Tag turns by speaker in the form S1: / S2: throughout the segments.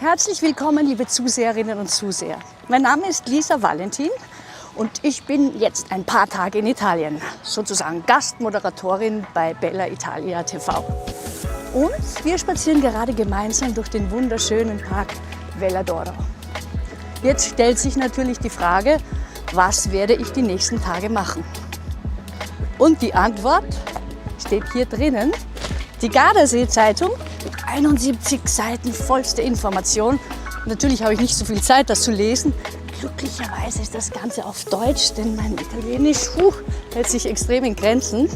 S1: Herzlich willkommen, liebe Zuseherinnen und Zuseher. Mein Name ist Lisa Valentin und ich bin jetzt ein paar Tage in Italien, sozusagen Gastmoderatorin bei Bella Italia TV. Und wir spazieren gerade gemeinsam durch den wunderschönen Park Vella d'Oro. Jetzt stellt sich natürlich die Frage, was werde ich die nächsten Tage machen? Und die Antwort steht hier drinnen. Die Gardasee-Zeitung mit 71 Seiten vollste Information. Natürlich habe ich nicht so viel Zeit, das zu lesen. Glücklicherweise ist das Ganze auf Deutsch, denn mein Italienisch hält sich extrem in Grenzen.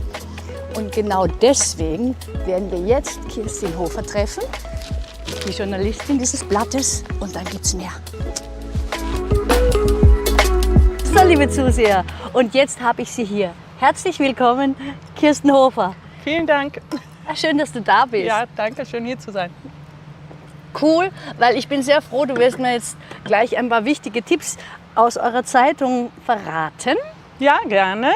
S1: Und genau deswegen werden wir jetzt Kirstin Hofer treffen, die Journalistin dieses Blattes. Und dann gibt's mehr. So, liebe Zuseher, und jetzt habe ich Sie hier. Herzlich willkommen, Kirstin Hofer.
S2: Vielen Dank.
S1: Schön, dass du da bist.
S2: Ja, danke, schön hier zu sein.
S1: Cool, weil ich bin sehr froh, du wirst mir jetzt gleich ein paar wichtige Tipps aus eurer Zeitung verraten.
S2: Ja, gerne.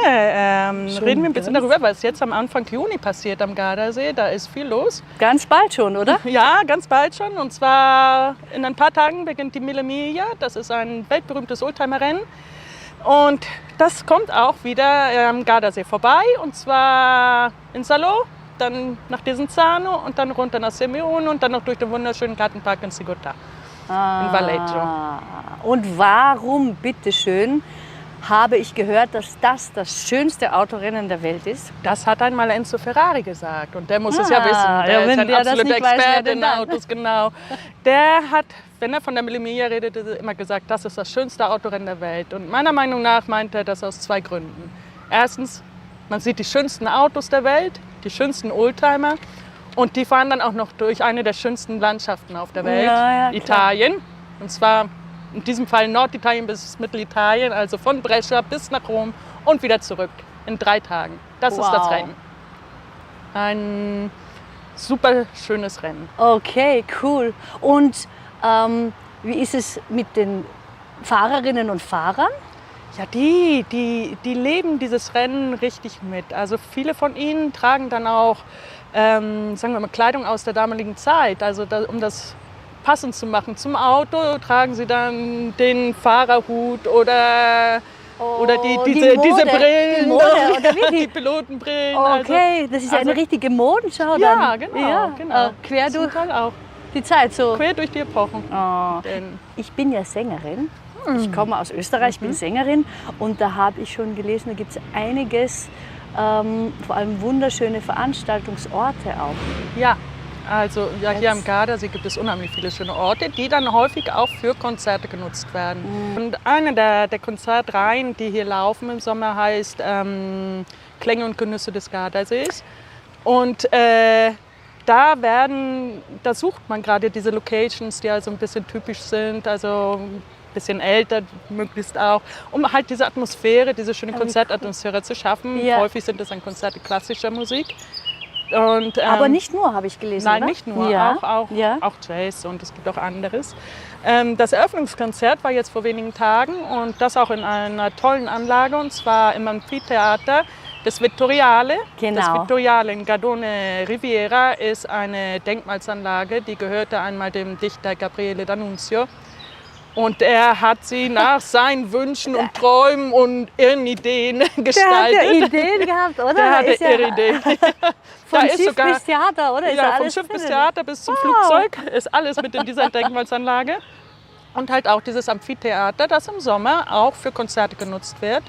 S2: Reden wir ein bisschen darüber, was jetzt am Anfang Juni passiert am Gardasee. Da ist viel los.
S1: Ganz bald schon, oder?
S2: Ja, ganz bald schon. Und zwar in ein paar Tagen beginnt die Mille Miglia. Das ist ein weltberühmtes Oldtimerrennen. Und das kommt auch wieder am Gardasee vorbei. Und zwar in Salò, dann nach Desenzano und dann runter nach Semione und dann noch durch den wunderschönen Gartenpark in Sigotà in Valleggio.
S1: Und warum, bitteschön, habe ich gehört, dass das schönste Autorennen der Welt ist?
S2: Das hat einmal Enzo Ferrari gesagt und der muss es ja wissen. Der ist ein absoluter Experte in Autos, genau. Der hat, wenn er von der Mille Miglia redet, immer gesagt, das ist das schönste Autorennen der Welt. Und meiner Meinung nach meint er das aus zwei Gründen. Erstens, man sieht die schönsten Autos der Welt, die schönsten Oldtimer und die fahren dann auch noch durch eine der schönsten Landschaften auf der Welt, Italien. Und zwar in diesem Fall Norditalien bis Mittelitalien, also von Brescia bis nach Rom und wieder zurück in 3 Tagen. Das ist das Rennen. Ein super schönes Rennen.
S1: Okay, cool. Und wie ist es mit den Fahrerinnen und Fahrern?
S2: Ja, die leben dieses Rennen richtig mit. Also viele von ihnen tragen dann auch, sagen wir mal, Kleidung aus der damaligen Zeit. Also um das passend zu machen zum Auto, tragen sie dann den Fahrerhut oder diese Brillen,
S1: die Mode, oder wie?
S2: die Pilotenbrillen.
S1: Okay, das ist eine richtige Modenschau dann.
S2: Ja, genau. genau.
S1: Quer durch
S2: auch.
S1: die Zeit so.
S2: Quer durch die Epochen.
S1: Ich bin ja Sängerin. Ich komme aus Österreich, bin Sängerin und da habe ich schon gelesen, da gibt es einiges, vor allem wunderschöne Veranstaltungsorte auch.
S2: Ja, also hier am Gardasee gibt es unheimlich viele schöne Orte, die dann häufig auch für Konzerte genutzt werden. Und eine der Konzertreihen, die hier laufen im Sommer, heißt Klänge und Genüsse des Gardasees. Und da sucht man gerade diese Locations, die also ein bisschen typisch sind, also ein bisschen älter möglichst auch, um halt diese Atmosphäre, diese schöne Konzertatmosphäre zu schaffen. Ja. Häufig sind es dann Konzerte klassischer Musik. Und,
S1: aber nicht nur, habe ich gelesen,
S2: Nein,
S1: oder?
S2: nicht nur, auch Jazz und es gibt auch anderes. Das Eröffnungskonzert war jetzt vor wenigen Tagen und das auch in einer tollen Anlage, und zwar im Amphitheater des Vittoriale.
S1: Genau.
S2: Das Vittoriale in Gardone Riviera ist eine Denkmalsanlage, die gehörte einmal dem Dichter Gabriele D'Annunzio. Und er hat sie nach seinen Wünschen und Träumen und ihren Ideen gestaltet.
S1: Der hat ja Ideen gehabt, oder?
S2: Der hatte ihre Ideen.
S1: Von Schiff bis Theater, oder?
S2: Ja, vom Schiff bis Theater bis zum Flugzeug ist alles mit in dieser Denkmalsanlage. Und halt auch dieses Amphitheater, das im Sommer auch für Konzerte genutzt wird.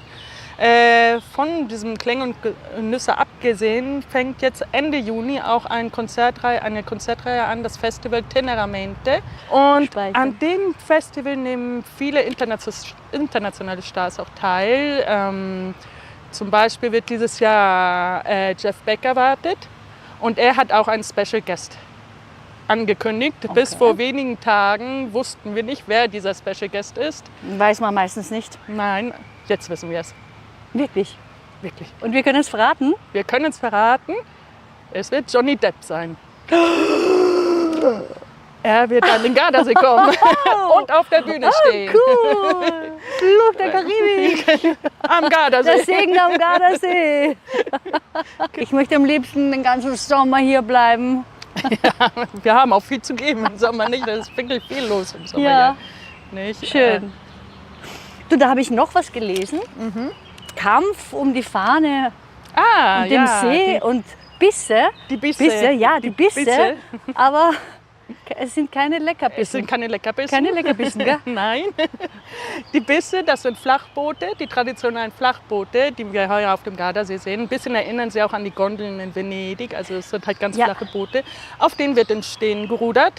S2: Von diesem Klänge und Genüsse abgesehen fängt jetzt Ende Juni auch eine Konzertreihe an, das Festival Teneramente. Und an dem Festival nehmen viele internationale Stars auch teil. Zum Beispiel wird dieses Jahr Jeff Beck erwartet und er hat auch einen Special Guest angekündigt. Okay. Bis vor wenigen Tagen wussten wir nicht, wer dieser Special Guest ist.
S1: Weiß man meistens nicht.
S2: Nein, jetzt wissen wir es.
S1: Wirklich?
S2: Wirklich.
S1: Und wir können es verraten?
S2: Wir können es verraten. Es wird Johnny Depp sein. Er wird an den Gardasee kommen und auf der Bühne stehen.
S1: Cool! Fluch der Karibik!
S2: Am Gardasee.
S1: Der Segen am Gardasee. Ich möchte am liebsten den ganzen Sommer hier bleiben.
S2: Wir haben auch viel zu geben im Sommer, nicht? Da ist wirklich viel los im Sommer.
S1: Ja.
S2: Hier, nicht?
S1: Schön. Du, da habe ich noch was gelesen. Kampf um die Fahne und dem See und Bisse.
S2: Die Bisse.
S1: Ja, die Bisse. Aber es sind keine
S2: Es
S1: Leckerbissen.
S2: sind keine Leckerbissen.
S1: Keine Leckerbissen, gell?
S2: Nein. Die Bisse, das sind Flachboote, die traditionellen Flachboote, die wir heuer auf dem Gardasee sehen. Ein bisschen erinnern sie auch an die Gondeln in Venedig. Also es sind halt ganz flache Boote, auf denen wird in Stehen gerudert.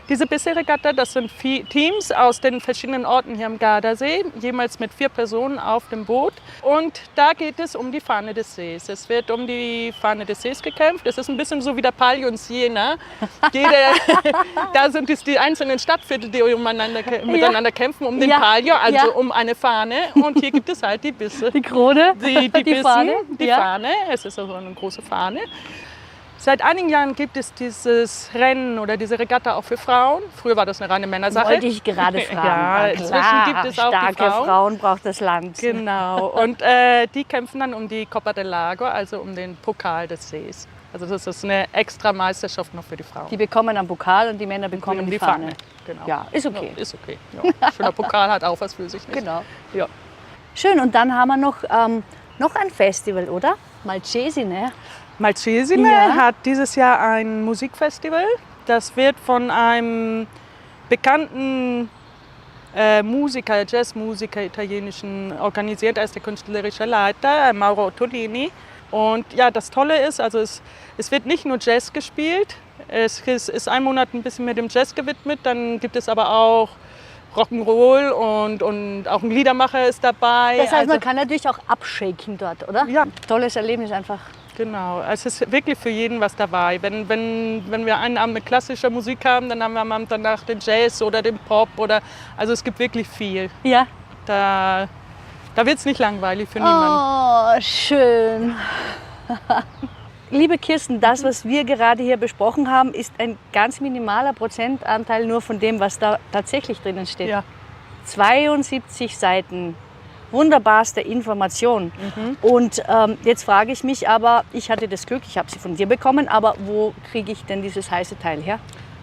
S2: Diese Bisse-Regatta, das sind Teams aus den verschiedenen Orten hier am Gardasee, jemals mit 4 Personen auf dem Boot. Und da geht es um die Fahne des Sees. Es wird um die Fahne des Sees gekämpft. Es ist ein bisschen so wie der Palio in Siena. Da sind es die einzelnen Stadtviertel, die miteinander kämpfen um den Palio, also um eine Fahne. Und hier gibt es halt die Bisse.
S1: Die Krone,
S2: die Bissen,
S1: Fahne.
S2: die Fahne. Es ist also eine große Fahne. Seit einigen Jahren gibt es dieses Rennen oder diese Regatta auch für Frauen. Früher war das eine reine Männersache.
S1: Wollte ich gerade fragen.
S2: Ja, inzwischen gibt es auch
S1: starke
S2: die Frauen.
S1: Frauen braucht das Land.
S2: Genau. Und die kämpfen dann um die Coppa del Lago, also um den Pokal des Sees. Also das ist eine extra Meisterschaft noch für die Frauen.
S1: Die bekommen einen Pokal und die Männer bekommen die Fahne.
S2: Genau.
S1: Ja, ist okay.
S2: Ja, ist okay. Ja. Schöner Pokal hat auch was für sich. Nicht?
S1: Genau.
S2: Ja.
S1: Schön, und dann haben wir noch ein Festival, oder? Malcesine.
S2: Malcesine hat dieses Jahr ein Musikfestival. Das wird von einem bekannten Musiker, Jazzmusiker, italienischen organisiert. Er ist der künstlerische Leiter, Mauro Ottolini. Und ja, das Tolle ist, also es wird nicht nur Jazz gespielt. Es ist ein Monat ein bisschen mit dem Jazz gewidmet. Dann gibt es aber auch Rock'n'Roll und auch ein Liedermacher ist dabei.
S1: Das heißt, man kann natürlich auch abshaken dort, oder?
S2: Ja.
S1: Tolles Erlebnis einfach.
S2: Genau, es ist wirklich für jeden was dabei. Wenn wir einen Abend mit klassischer Musik haben, dann haben wir am Abend danach den Jazz oder den Pop. Also es gibt wirklich viel.
S1: Ja.
S2: Da wird es nicht langweilig für niemanden.
S1: Oh, schön. Liebe Kirsten, das, was wir gerade hier besprochen haben, ist ein ganz minimaler Prozentanteil nur von dem, was da tatsächlich drinnen steht.
S2: Ja.
S1: 72 Seiten. Wunderbarste Information. Und jetzt frage ich mich aber, ich hatte das Glück, ich habe sie von dir bekommen, aber wo kriege ich denn dieses heiße Teil her?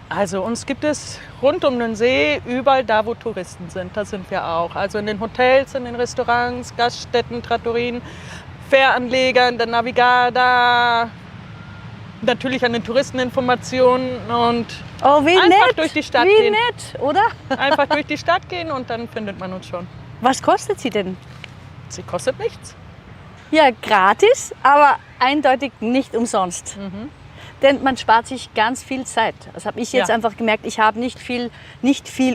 S2: Also uns gibt es rund um den See, überall da, wo Touristen sind, da sind wir auch. Also in den Hotels, in den Restaurants, Gaststätten, Trattorien, Fähranlegern, der Navigada, natürlich an den Touristeninformationen und
S1: wie
S2: einfach
S1: nett,
S2: durch die Stadt
S1: wie
S2: gehen.
S1: nett, oder?
S2: Einfach durch die Stadt gehen und dann findet man uns schon.
S1: Was kostet sie denn?
S2: Sie kostet nichts.
S1: Ja, gratis, aber eindeutig nicht umsonst. Denn man spart sich ganz viel Zeit. Das habe ich jetzt einfach gemerkt. Ich habe nicht viel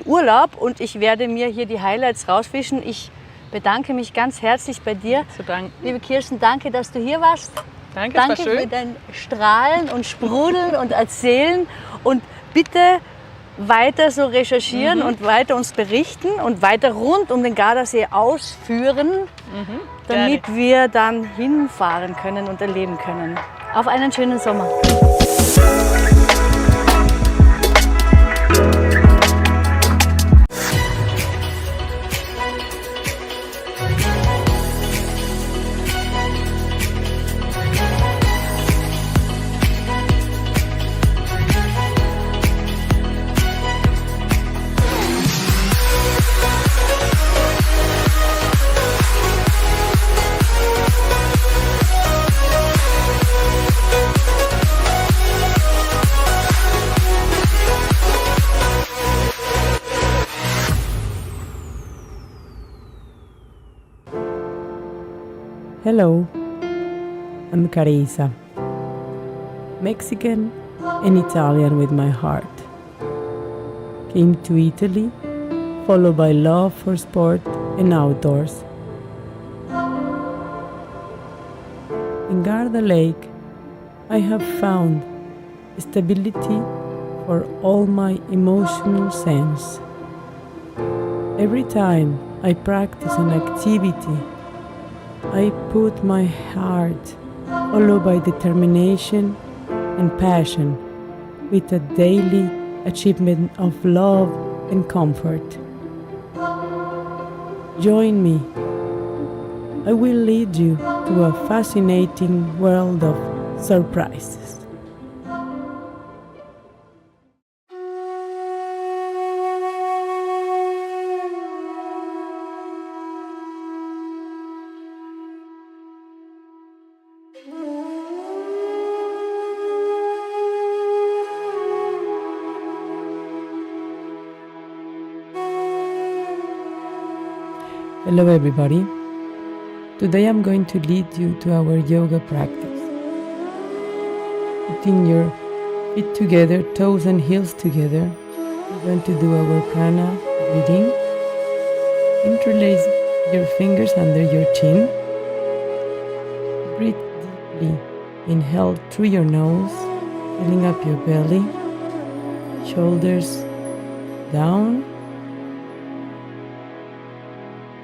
S1: Urlaub und ich werde mir hier die Highlights rausfischen. Ich bedanke mich ganz herzlich bei dir.
S2: Zu danken.
S1: Liebe Kirsten, danke, dass du hier warst.
S2: Danke, es war
S1: Danke
S2: schön.
S1: für dein Strahlen und Sprudeln und Erzählen. Und bitte weiter so recherchieren und weiter uns berichten und weiter rund um den Gardasee ausführen, damit wir dann hinfahren können und erleben können. Auf einen schönen Sommer.
S3: Hello, I'm Carisa, Mexican and Italian with my heart. Came to Italy, followed by love for sport and outdoors. In Garda Lake, I have found stability for all my emotional sense. Every time I practice an activity, I put my heart, followed by determination and passion, with a daily achievement of love and comfort. Join me. I will lead you to a fascinating world of surprises. Hello everybody. Today I'm going to lead you to our yoga practice. Putting your feet together, toes and heels together, we're going to do our prana breathing. Interlace your fingers under your chin. Breathe deeply. Inhale through your nose, filling up your belly, shoulders down,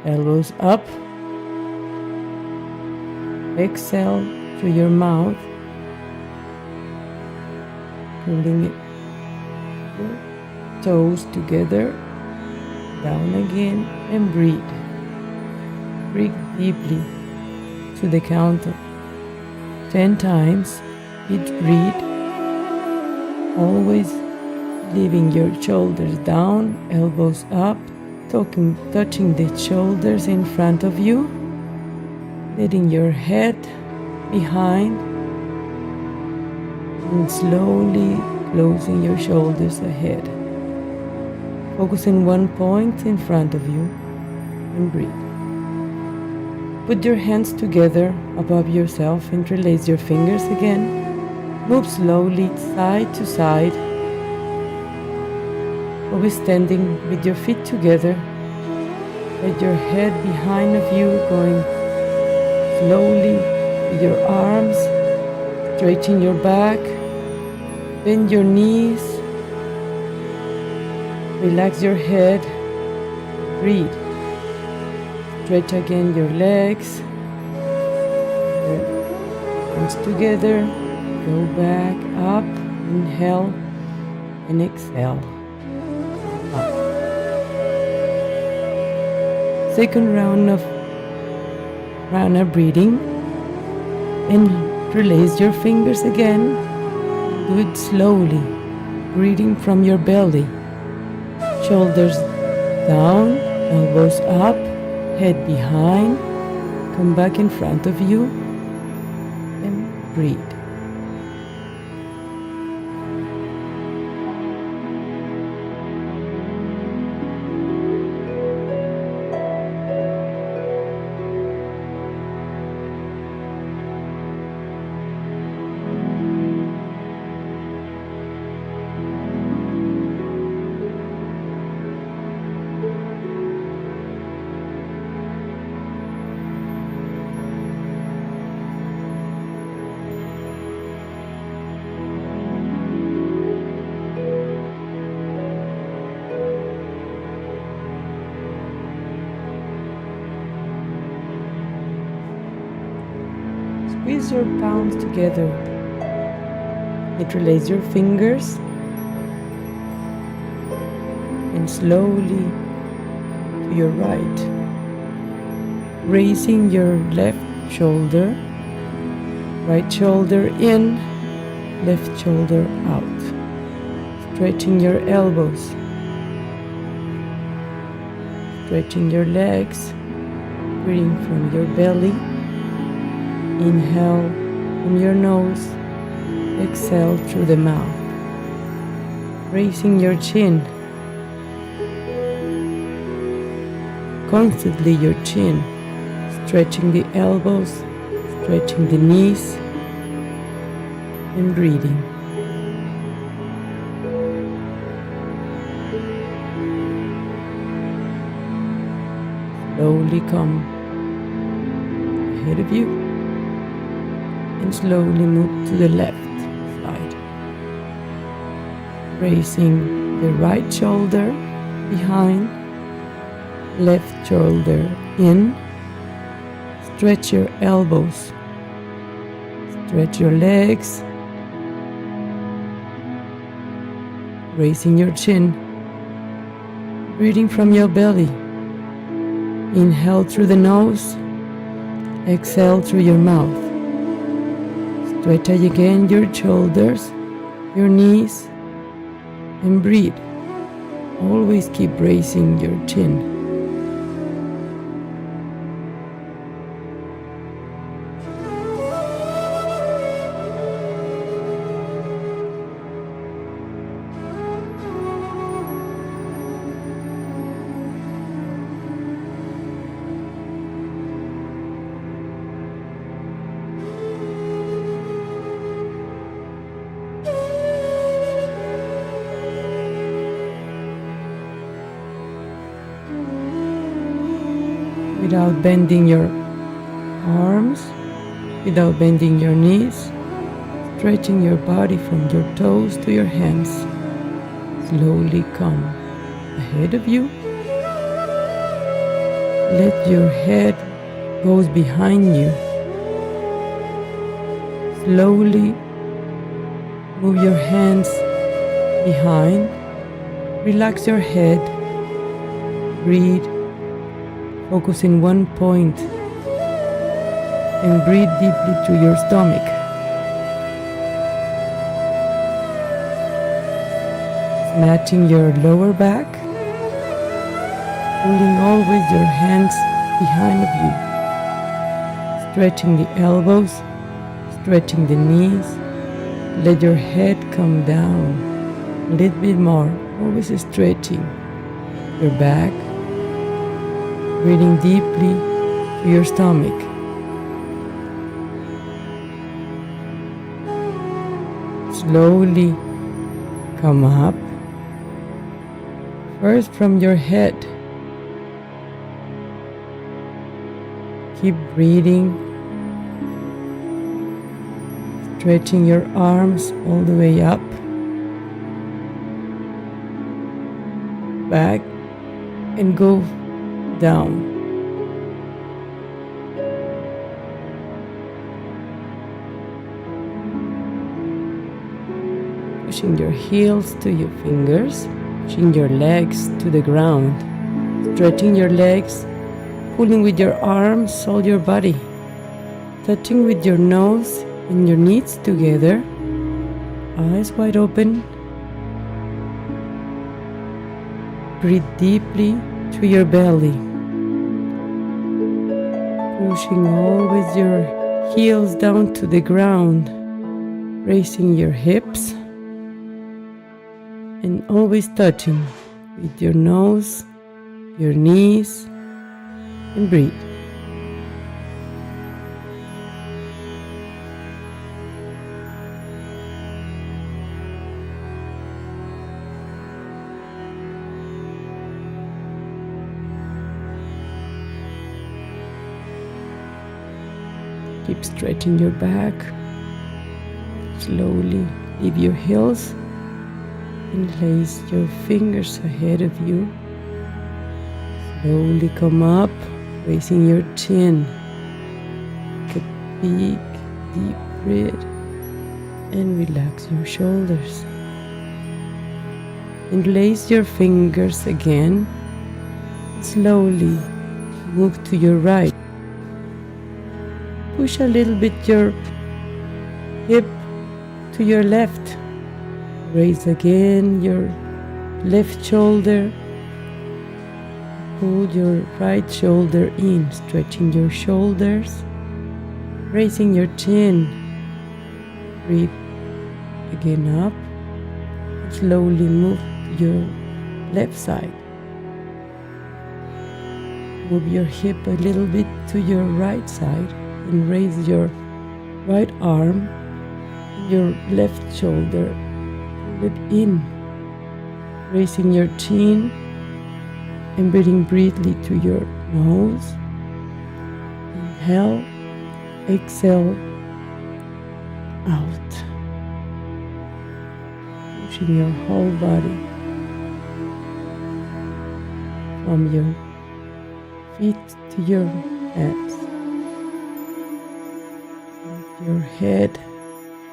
S3: elbows up. Exhale through your mouth, pulling your toes together, down again, and breathe. Breathe deeply to the count of 10 times each breath, always leaving your shoulders down, elbows up, touching the shoulders in front of you, letting your head behind, and slowly closing your shoulders ahead. Focus on one point in front of you and breathe. Put your hands together above yourself, interlace your fingers again. Move slowly side to side. Always standing with your feet together. Let your head behind of you, going slowly with your arms. Straighten your back. Bend your knees. Relax your head. Breathe. Stretch again your legs. Hands together. Go back up. Inhale and exhale. Up. Second round of prana breathing. Interlace your fingers again. Do it slowly. Breathing from your belly. Shoulders down, elbows up, head behind. Come back in front of you and breathe. Squeeze your palms together. Interlace your fingers and slowly to your right. Raising your left shoulder, right shoulder in, left shoulder out. Stretching your elbows. Stretching your legs, breathing from your belly. Inhale from your nose, exhale through the mouth. Raising your chin. Constantly your chin. Stretching the elbows, stretching the knees, and breathing. Slowly come ahead of you. And slowly move to the left side. Raising the right shoulder behind, left shoulder in. Stretch your elbows. Stretch your legs. Raising your chin. Breathing from your belly. Inhale through the nose. Exhale through your mouth. Stretch again your shoulders, your knees, and breathe. Always keep raising your chin. without bending your arms, without bending your knees, stretching your body from your toes to your hands. Slowly come ahead of you. Let your head goes behind you. Slowly move your hands behind. Relax your head. Breathe. Focus in one point. And breathe deeply through your stomach. Matching your lower back. Pulling always your hands behind of you. Stretching the elbows. Stretching the knees. Let your head come down a little bit more. Always stretching your back. Breathing deeply to your stomach. Slowly come up. First from your head. Keep breathing. Stretching your arms all the way up. Back and go down. Pushing your heels to your fingers, pushing your legs to the ground, stretching your legs, pulling with your arms all your body, touching with your nose and your knees together, eyes wide open. Breathe deeply through your belly, pushing always your heels down to the ground, raising your hips, and always touching with your nose, your knees, and breathe. Keep stretching your back. Slowly leave your heels and place your fingers ahead of you. Slowly come up, raising your chin. Take a big, deep breath and relax your shoulders. And place your fingers again. Slowly move to your right. Push a little bit your hip to your left. Raise again your left shoulder. Pull your right shoulder in, stretching your shoulders, raising your chin. Breathe again up. Slowly move to your left side. Move your hip a little bit to your right side and raise your right arm and your left shoulder. Pull it in, raising your chin and breathing briefly through your nose. Inhale, exhale, out. Pushing your whole body from your feet to your hands. Let your head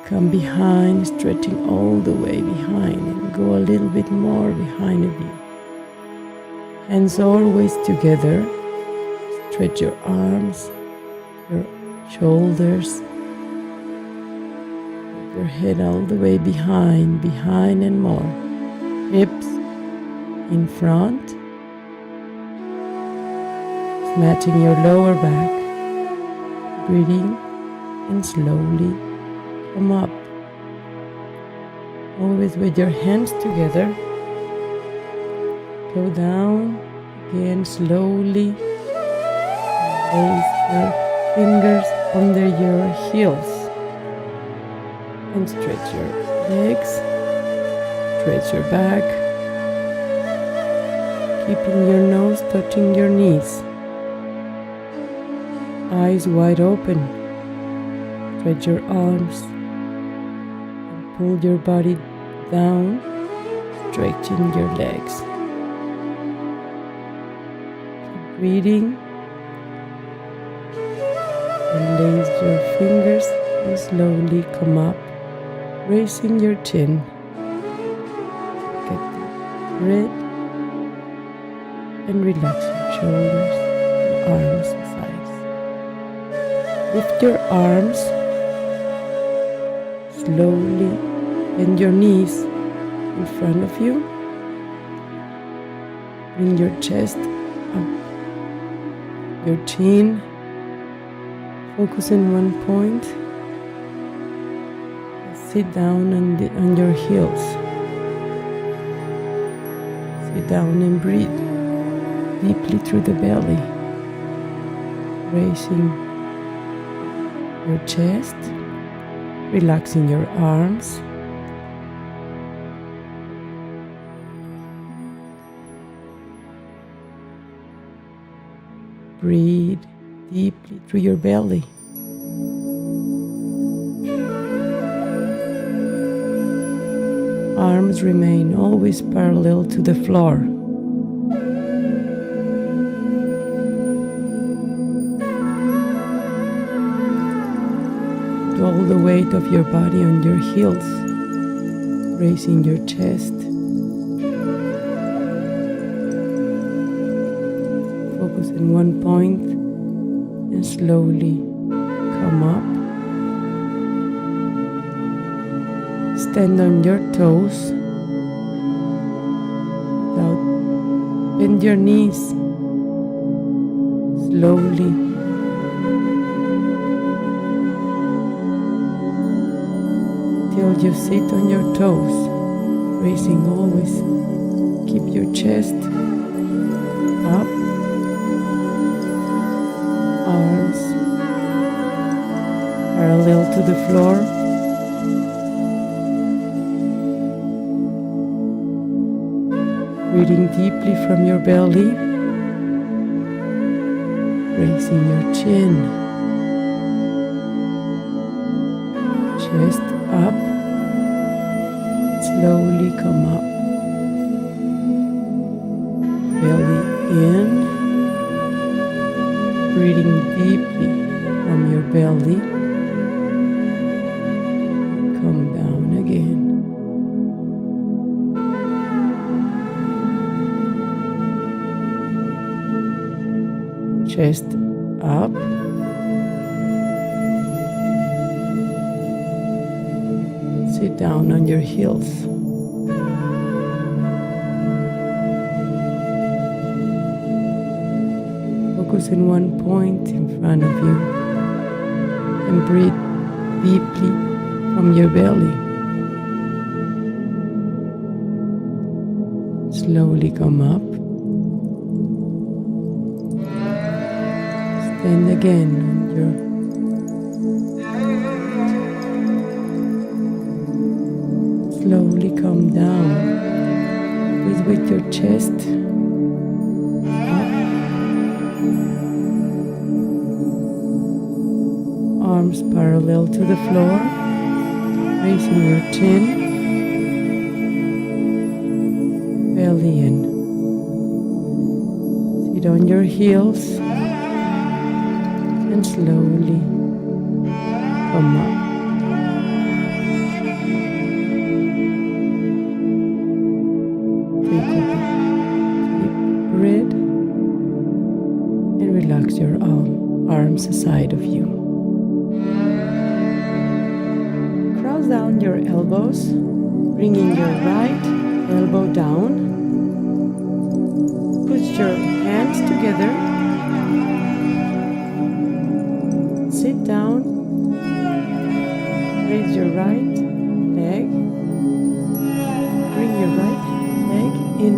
S3: come behind, stretching all the way behind, and go a little bit more behind of you. Hands always together. Stretch your arms, your shoulders. Your head all the way behind and more. Hips in front. Matching your lower back. Breathing and slowly come up. Always with your hands together. Go down again slowly. Place your fingers under your heels. And stretch your legs, stretch your back, keeping your nose touching your knees. eyes wide open. Stretch your arms and pull your body down, stretching your legs. Keep breathing and lace your fingers and slowly come up, raising your chin. Get the breath and relax your shoulders, arms and sides. Lift your arms, slowly bend your knees in front of you. Bring your chest up, your chin, focus in one point. Sit down on your heels. Sit down and breathe deeply through the belly, raising your chest, relaxing your arms. Breathe deeply through your belly. Arms remain always parallel to the floor. All the weight of your body on your heels, raising your chest. Focus in one point and slowly come up. Stand on your toes. Bend your knees. Slowly till you sit on your toes, raising always. Keep your chest up, arms parallel to the floor. Breathing deeply from your belly, raising your chin, chest up, slowly come up, belly in, breathing deeply from your belly, come down again. Chest up, sit down on your heels. Focus in one point in front of you and breathe deeply from your belly. Slowly come up. Stand again on your slowly come down with your chest up, arms parallel to the floor, raising your chin, belly in. Sit on your heels and slowly come up. Take a deep breath and relax your arms aside of you. Cross down your elbows, bringing your right elbow down. Put your hands together. Sit down, raise your right leg, bring your right leg in,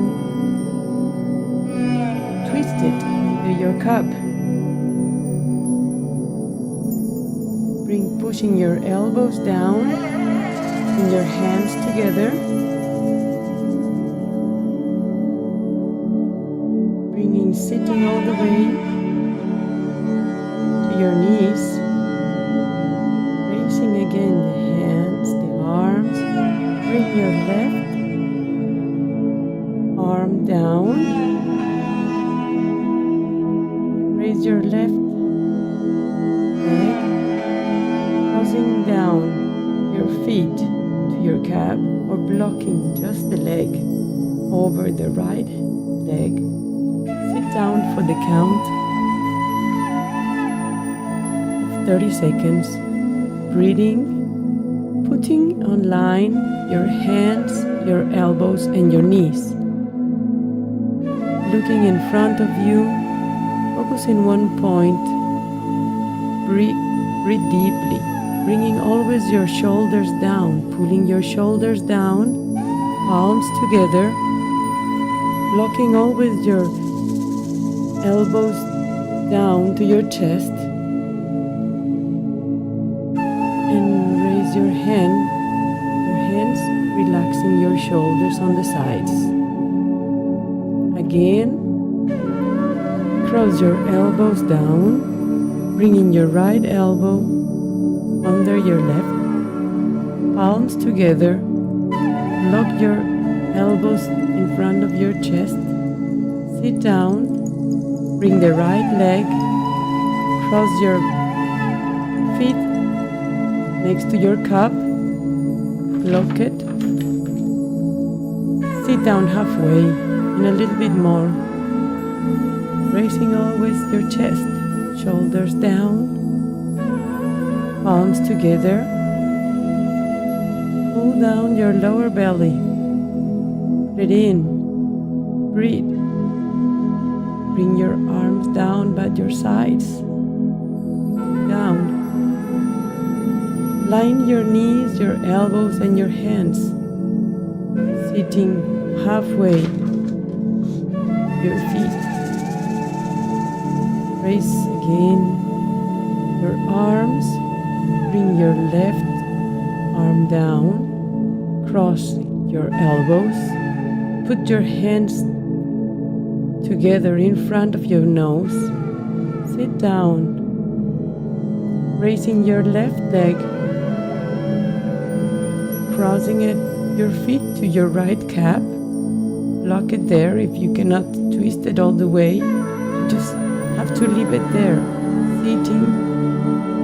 S3: twist it into your cup, pushing your elbows down and your hands together, sitting all the way to feet to your calf or blocking just the leg over the right leg. Sit down for the count of 30 seconds, breathing, putting on line your hands, your elbows and your knees. Looking in front of you, focus in one point. Breathe deeply, bringing always your shoulders down, pulling your shoulders down, palms together, locking always your elbows down to your chest, and raise your hands, relaxing your shoulders on the sides. Again, cross your elbows down, bringing your right elbow under your left, palms together, lock your elbows in front of your chest, sit down, bring the right leg, cross your feet next to your cup, lock it, sit down halfway and a little bit more, raising always your chest, shoulders down, palms together. Pull down your lower belly. Breathe in. Breathe. Bring your arms down by your sides. Down. Line your knees, your elbows, and your hands. Sitting halfway. Your feet. Raise again your arms. Bring your left arm down, cross your elbows, put your hands together in front of your nose, sit down, raising your left leg, crossing your feet to your right calf, lock it there. If you cannot twist it all the way, you just have to leave it there, sitting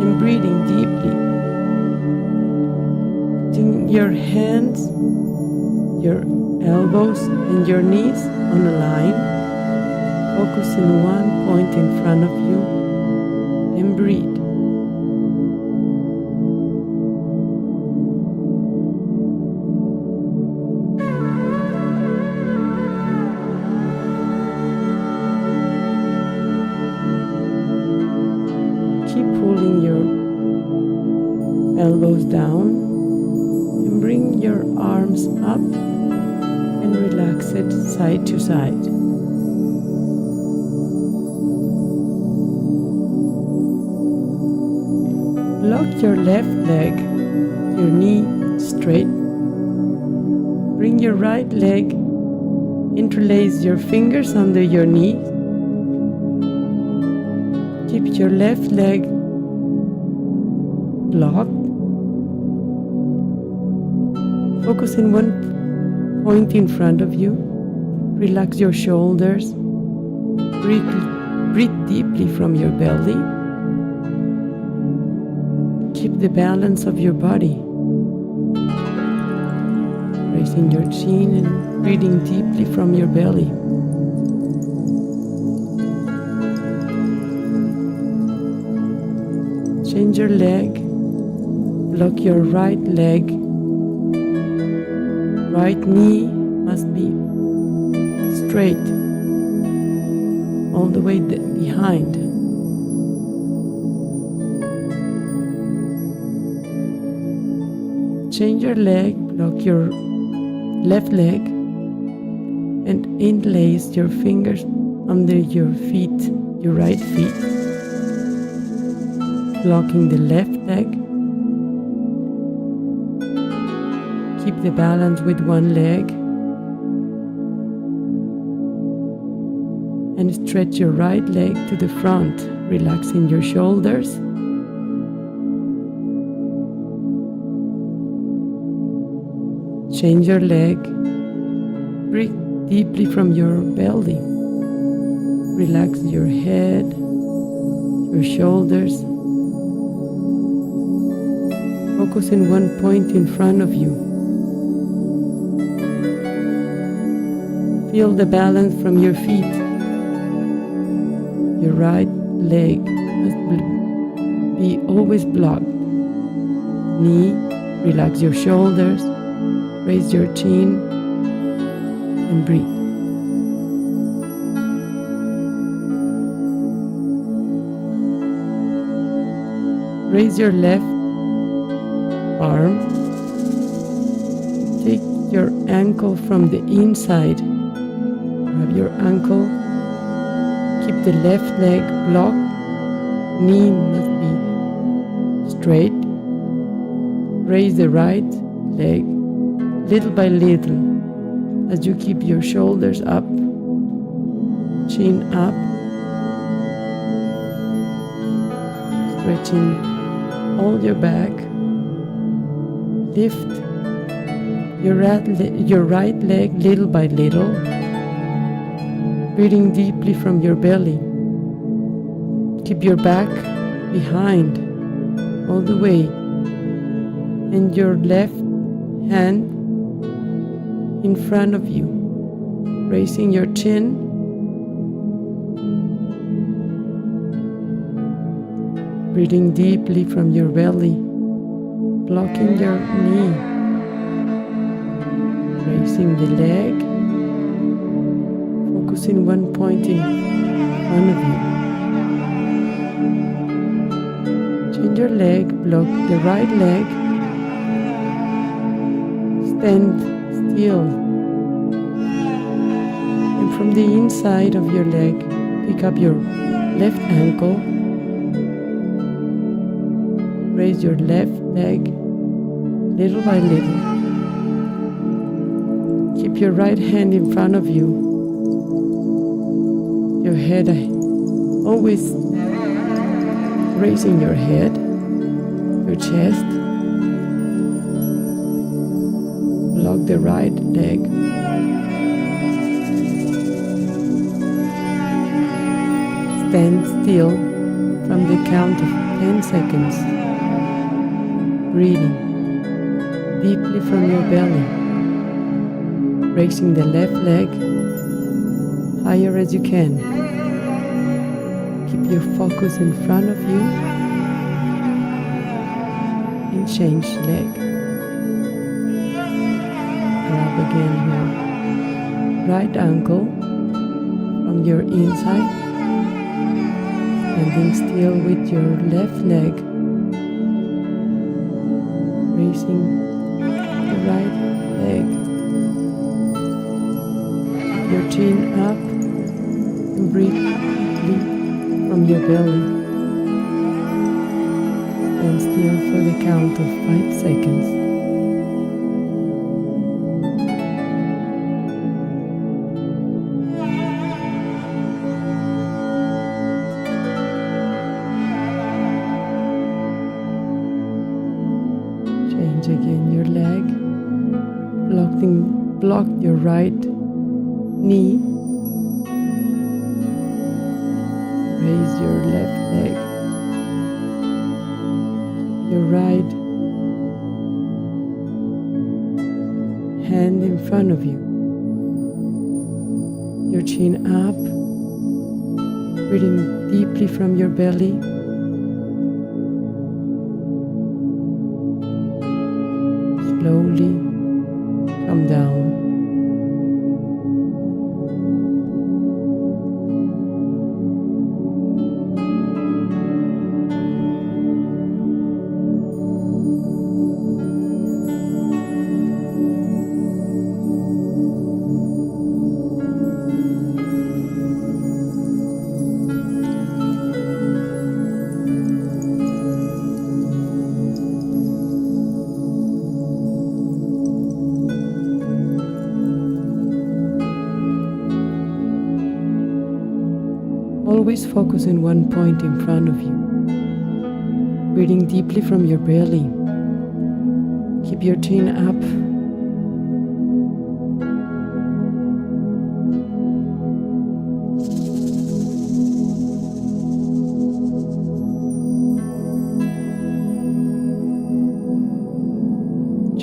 S3: and breathing deeply. Putting your hands, your elbows and your knees on a line. Focus in one point in front of you and breathe. Elbows down and bring your arms up and relax it side to side. Lock your left leg, your knee straight. Bring your right leg, interlace your fingers under your knee. Keep your left leg locked. Focus in one point in front of you. Relax your shoulders. Breathe deeply from your belly. Keep the balance of your body. Raising your chin and breathing deeply from your belly. Change your leg. Lock your right leg. Right knee must be straight all the way behind. Change your leg, lock your left leg and interlace your fingers under your feet, your right feet. Locking the left leg. Keep the balance with one leg and stretch your right leg to the front, relaxing your shoulders. Change your leg, breathe deeply from your belly. Relax your head, your shoulders. Focus in one point in front of you. Feel the balance from your feet. Your right leg must be always blocked. Knee, relax your shoulders, raise your chin, and breathe. Raise your left arm. Take your ankle from the inside. Grab your ankle. Keep the left leg blocked. Knee must be straight. Raise the right leg little by little as you keep your shoulders up, chin up, stretching all your back. Lift your right leg little by little, breathing deeply from your belly. Keep your back behind all the way, and your left hand in front of you, raising your chin. Breathing deeply from your belly, blocking your knee, raising the leg, focusing one point in front of you. Change your leg, block the right leg, stand still, and from the inside of your leg, pick up your left ankle. Raise your left leg little by little. Keep your right hand in front of you. Your head always raising your head, your chest. Block the right leg. Stand still from the count of 10 seconds. Breathing deeply from your belly, raising the left leg higher as you can. Keep your focus in front of you and change leg. Grab again your right ankle from your inside, standing still with your left leg. Raising the right leg, your chin up, and breathe deeply from your belly. Stand still for the count of 5 seconds. Change again your leg, block your right knee, raise your left leg, your right hand in front of you, your chin up, breathing deeply from your belly. Slowly come down. Always focus in one point in front of you. Breathing deeply from your belly. Keep your chin up.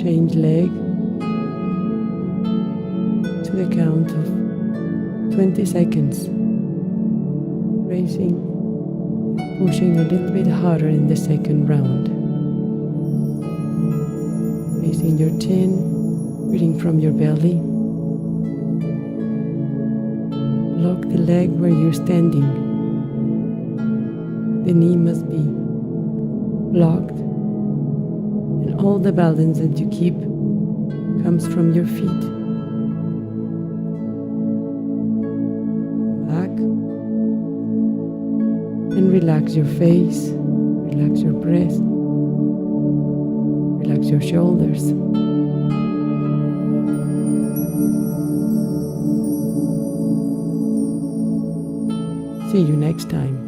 S3: change leg to the count of 20 seconds, raising, pushing a little bit harder in the second round. Raising your chin, breathing from your belly. Lock the leg where you're standing. The knee must be blocked, and all the balance that you keep comes from your feet. Back and relax your face, relax your breast, relax your shoulders. See you next time.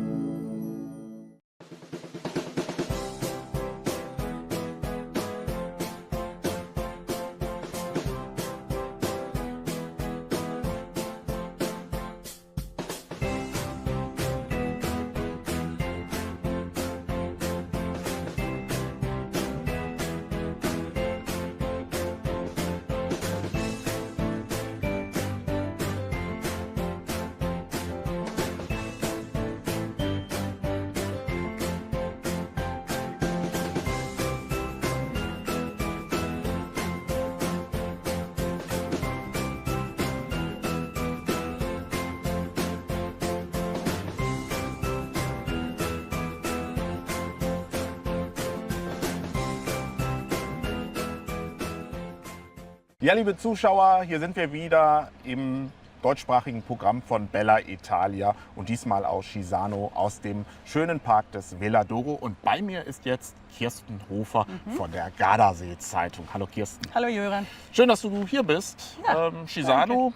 S4: Ja, liebe Zuschauer, hier sind wir wieder im deutschsprachigen Programm von Bella Italia und diesmal aus Chisano, aus dem schönen Park des Veladoro. Und bei mir ist jetzt Kirsten Hofer von der Gardasee-Zeitung. Hallo Kirsten.
S2: Hallo Jöran.
S4: Schön, dass du hier bist.
S2: Ja,
S4: Chisano,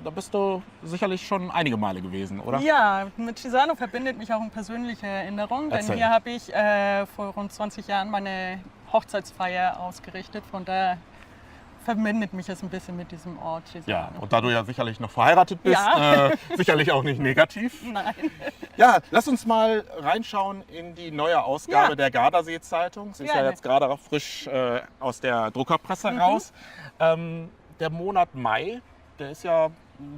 S4: da bist du sicherlich schon einige Male gewesen, oder?
S2: Ja, mit Chisano verbindet mich auch eine persönliche Erinnerung, denn
S4: Erzähl.
S2: hier habe ich vor rund 20 Jahren meine Hochzeitsfeier ausgerichtet. Von daher verbindet mich es ein bisschen mit diesem Ort Chisano.
S4: Ja, und da du ja sicherlich noch verheiratet bist,
S2: Ja.
S4: Sicherlich auch nicht negativ.
S2: Nein.
S4: Ja, lass uns mal reinschauen in die neue Ausgabe
S2: Ja.
S4: der Gardasee-Zeitung. Sie ist ja
S2: Gerne.
S4: jetzt gerade auch frisch aus der Druckerpresse raus. Der Monat Mai, der ist ja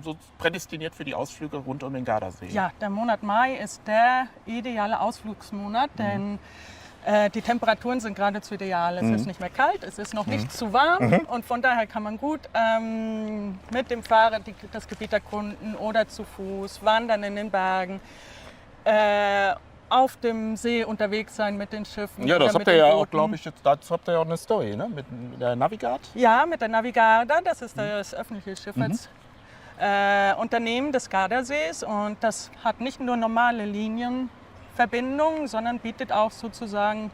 S4: so prädestiniert für die Ausflüge rund um den Gardasee.
S2: Ja, der Monat Mai ist der ideale Ausflugsmonat, denn die Temperaturen sind geradezu ideal. Es ist nicht mehr kalt, es ist noch nicht zu warm und von daher kann man gut mit dem Fahrrad das Gebiet erkunden oder zu Fuß, wandern in den Bergen, auf dem See unterwegs sein mit den Schiffen.
S4: Ja, das
S2: oder
S4: habt
S2: mit
S4: ihr
S2: den
S4: ja auch,
S2: Booten.
S4: glaube ich, dazu habt ihr ja auch eine Story, ne? Mit der Navigard.
S2: Ja, mit der Navigarda, das ist das öffentliche Schifffahrtsunternehmen des Gardasees und das hat nicht nur normale Linienverbindungen, sondern bietet auch sozusagen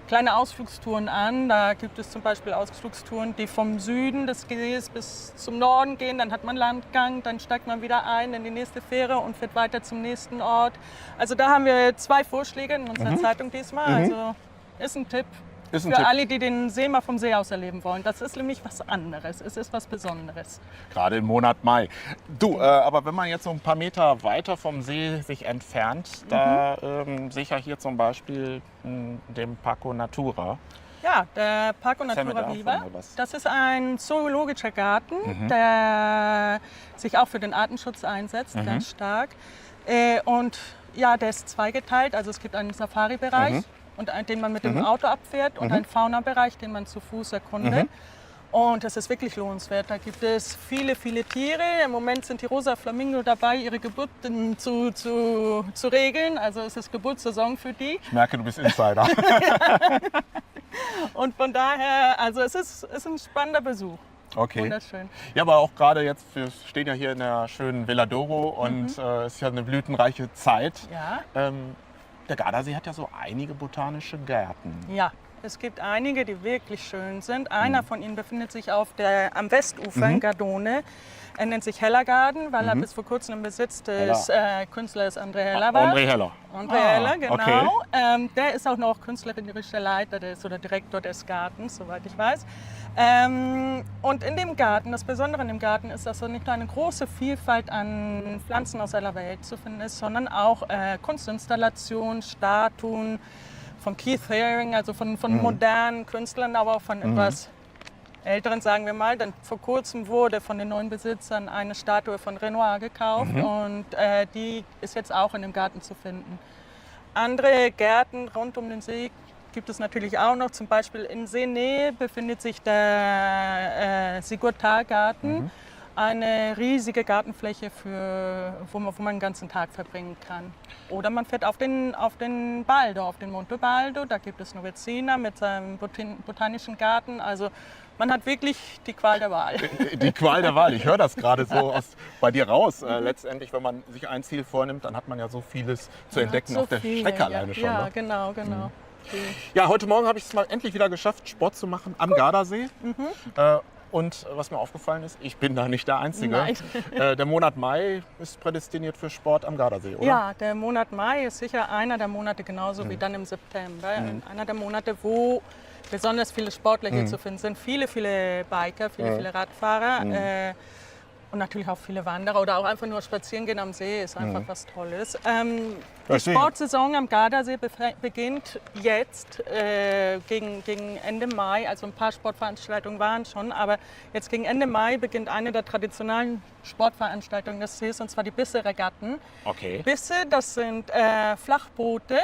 S2: kleine Ausflugstouren an. Da gibt es zum Beispiel Ausflugstouren, die vom Süden des Sees bis zum Norden gehen. Dann hat man Landgang, dann steigt man wieder ein in die nächste Fähre und fährt weiter zum nächsten Ort. Also da haben wir 2 Vorschläge in unserer Zeitung diesmal. Also ist ein Tipp.
S4: Ist ein
S2: Für
S4: Tipp.
S2: alle, die den See mal vom See aus erleben wollen. Das ist nämlich was anderes. Es ist was Besonderes.
S4: Gerade im Monat Mai. Du, aber wenn man jetzt so ein paar Meter weiter vom See sich entfernt, da sehe ich ja hier zum Beispiel den Parco Natura.
S2: Ja, der Parco
S4: Erzähl mir
S2: Natura
S4: davon
S2: Viva.
S4: mal was.
S2: Das ist ein zoologischer Garten, der sich auch für den Artenschutz einsetzt, ganz stark. Und ja, der ist zweigeteilt. Also es gibt einen Safari-Bereich, den man mit dem Auto abfährt und einen Faunabereich, den man zu Fuß erkundet. Und das ist wirklich lohnenswert. Da gibt es viele, viele Tiere. Im Moment sind die rosa Flamingo dabei, ihre Geburten zu regeln. Also es ist Geburtssaison für die.
S4: Ich merke, du bist Insider.
S2: Und von daher, also es ist ein spannender Besuch.
S4: Okay.
S2: Wunderschön.
S4: Ja, aber auch gerade jetzt, wir stehen ja hier in der schönen Veladoro und es ist ja eine blütenreiche Zeit.
S2: Ja.
S4: Der Gardasee hat ja so einige botanische Gärten.
S2: Ja, es gibt einige, die wirklich schön sind. Einer von ihnen befindet sich am Westufer in Gardone. Er nennt sich Hellergarden, weil er bis vor kurzem im Besitz des Künstlers André Heller war.
S4: André Heller.
S2: André Heller, genau.
S4: Okay.
S2: Der ist auch noch künstlerischer Leiter oder Direktor des Gartens, soweit ich weiß. Und in dem Garten, das Besondere in dem Garten ist, dass da nicht nur eine große Vielfalt an Pflanzen aus aller Welt zu finden ist, sondern auch Kunstinstallationen, Statuen von Keith Haring, also von modernen Künstlern, aber auch von etwas Älteren, sagen wir mal. Dann vor kurzem wurde von den neuen Besitzern eine Statue von Renoir gekauft und die ist jetzt auch in dem Garten zu finden. Andere Gärten rund um den See gibt es natürlich auch noch. Zum Beispiel in Seenähe befindet sich der Sigurtar-Garten. Eine riesige Gartenfläche, wo man den ganzen Tag verbringen kann. Oder man fährt auf den Baldo, auf den Monte Baldo. Da gibt es Novezina mit seinem botanischen Garten. Also man hat wirklich die Qual der Wahl.
S4: Die Qual der Wahl. Ich höre das gerade so bei dir raus. Letztendlich, wenn man sich ein Ziel vornimmt, dann hat man ja so vieles zu entdecken
S2: so
S4: auf der
S2: viele,
S4: Strecke alleine schon.
S2: Ja,
S4: Ne?
S2: genau.
S4: Ja, heute Morgen habe ich es mal endlich wieder geschafft, Sport zu machen am Gardasee. Und was mir aufgefallen ist, ich bin da nicht der Einzige.
S2: Nein.
S4: Der Monat Mai ist prädestiniert für Sport am Gardasee, oder?
S2: Ja, der Monat Mai ist sicher einer der Monate, genauso wie dann im September. Einer der Monate, wo besonders viele Sportler hier zu finden sind. Viele Biker, viele Radfahrer. Und natürlich auch viele Wanderer oder auch einfach nur spazieren gehen am See ist einfach was Tolles. Die Sportsaison am Gardasee beginnt jetzt gegen Ende Mai. Also ein paar Sportveranstaltungen waren schon, aber jetzt gegen Ende Mai beginnt eine der traditionellen Sportveranstaltungen des Sees, und zwar die Bisse-Regatten.
S4: Okay.
S2: Bisse, das sind Flachboote,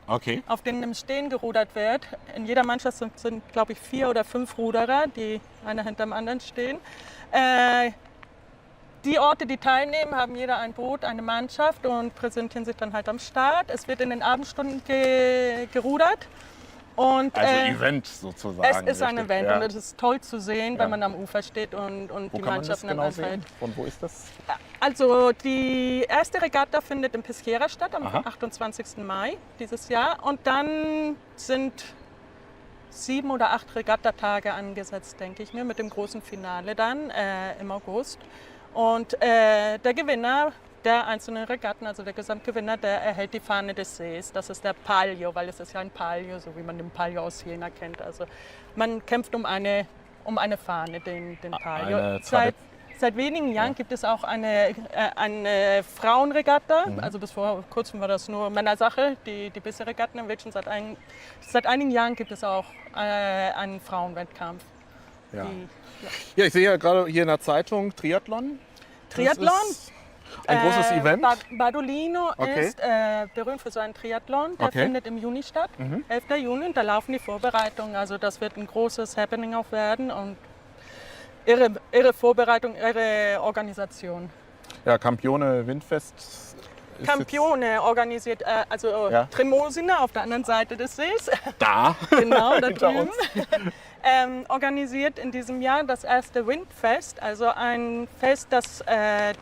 S4: Okay.
S2: auf denen im Stehen gerudert wird. In jeder Mannschaft sind glaube ich, 4 oder 5 Ruderer, die einer hinter dem anderen stehen. Die Orte, die teilnehmen, haben jeder ein Boot, eine Mannschaft und präsentieren sich dann halt am Start. Es wird in den Abendstunden gerudert. Und,
S4: Also Event sozusagen.
S2: Es ist ein
S4: richtig,
S2: Event
S4: ja.
S2: und es ist toll zu sehen,
S4: Ja.
S2: wenn man am Ufer steht und
S4: Wo
S2: die
S4: kann man das
S2: Mannschaften
S4: genau
S2: dann
S4: sehen?
S2: anfällt.
S4: Von wo ist das?
S2: Also die erste Regatta findet in Peschiera statt am
S4: Aha.
S2: 28. Mai dieses Jahr. Und dann sind 7 oder 8 Regattatage angesetzt, denke ich mir, mit dem großen Finale dann im August. Und der Gewinner der einzelnen Regatten, also der Gesamtgewinner, der erhält die Fahne des Sees. Das ist der Palio, weil es ist ja ein Palio, so wie man den Palio aus Jena kennt. Also man kämpft um eine Fahne, den Palio. Seit wenigen Jahren gibt es auch eine Frauenregatta. Also bis vor kurzem war das nur Männersache, die Bisse-Regatten. Seit einigen Jahren gibt es auch einen Frauenwettkampf.
S4: Ja. Ja, ich sehe ja gerade hier in der Zeitung Triathlon.
S2: Triathlon?
S4: Das ist ein großes Event.
S2: Badolino
S4: Okay.
S2: ist berühmt für seinen Triathlon. Der
S4: Okay.
S2: findet im Juni statt, 11. Juni. Und da laufen die Vorbereitungen. Also das wird ein großes Happening auch werden. Und irre Vorbereitung, irre Organisation.
S4: Ja, Campione Windfest. ist
S2: Campione organisiert,
S4: Ja.
S2: Tremosina auf der anderen Seite des Sees.
S4: jetzt Da.
S2: Genau, da
S4: Hinter
S2: drüben.
S4: uns.
S2: Organisiert in diesem Jahr das erste Windfest, also ein Fest, das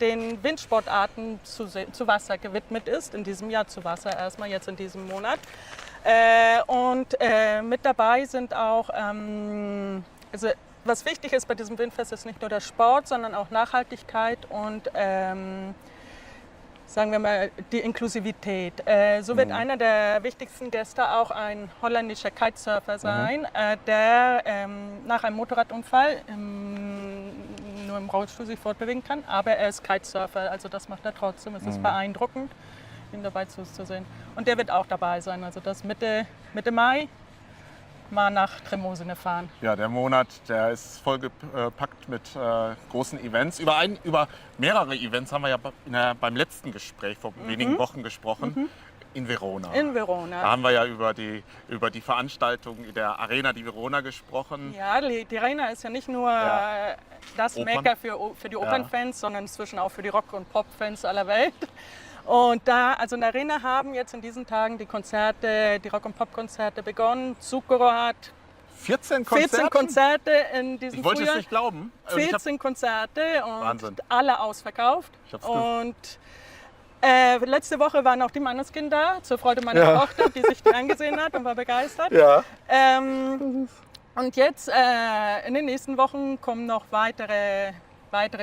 S2: den Windsportarten zu Wasser gewidmet ist. In diesem Jahr zu Wasser erstmal, jetzt in diesem Monat. Mit dabei sind auch, also was wichtig ist bei diesem Windfest, ist nicht nur der Sport, sondern auch Nachhaltigkeit und sagen wir mal, die Inklusivität. So wird einer der wichtigsten Gäste auch ein holländischer Kitesurfer sein, der nach einem Motorradunfall nur im Rollstuhl sich fortbewegen kann, aber er ist Kitesurfer, also das macht er trotzdem. Es ist beeindruckend, ihm dabei zuzusehen. Und der wird auch dabei sein, also das Mitte Mai mal nach Tremosine fahren.
S4: Ja, der Monat, der ist vollgepackt mit großen Events. Über mehrere Events haben wir ja beim letzten Gespräch vor wenigen Wochen gesprochen. In Verona.
S2: In Verona.
S4: Da haben wir ja über die Veranstaltung in der Arena di Verona gesprochen.
S2: Ja, die Arena ist ja nicht nur das
S4: Opern.
S2: Mekka für die Opernfans, sondern inzwischen auch für die Rock- und Pop-Fans aller Welt. Und also in der Arena haben jetzt in diesen Tagen die Rock- und Pop-Konzerte begonnen. Zucchero hat
S4: 14 Konzerte?
S2: 14 Konzerte in diesem
S4: Ich wollte es
S2: Frühjahr.
S4: nicht glauben.
S2: 14 Konzerte und
S4: Wahnsinn.
S2: alle ausverkauft.
S4: Ich hab's
S2: Und letzte Woche waren auch die Manneskin da, zur Freude meiner Tochter, die sich die angesehen hat und war begeistert.
S4: Ja.
S2: Und jetzt in den nächsten Wochen kommen noch weitere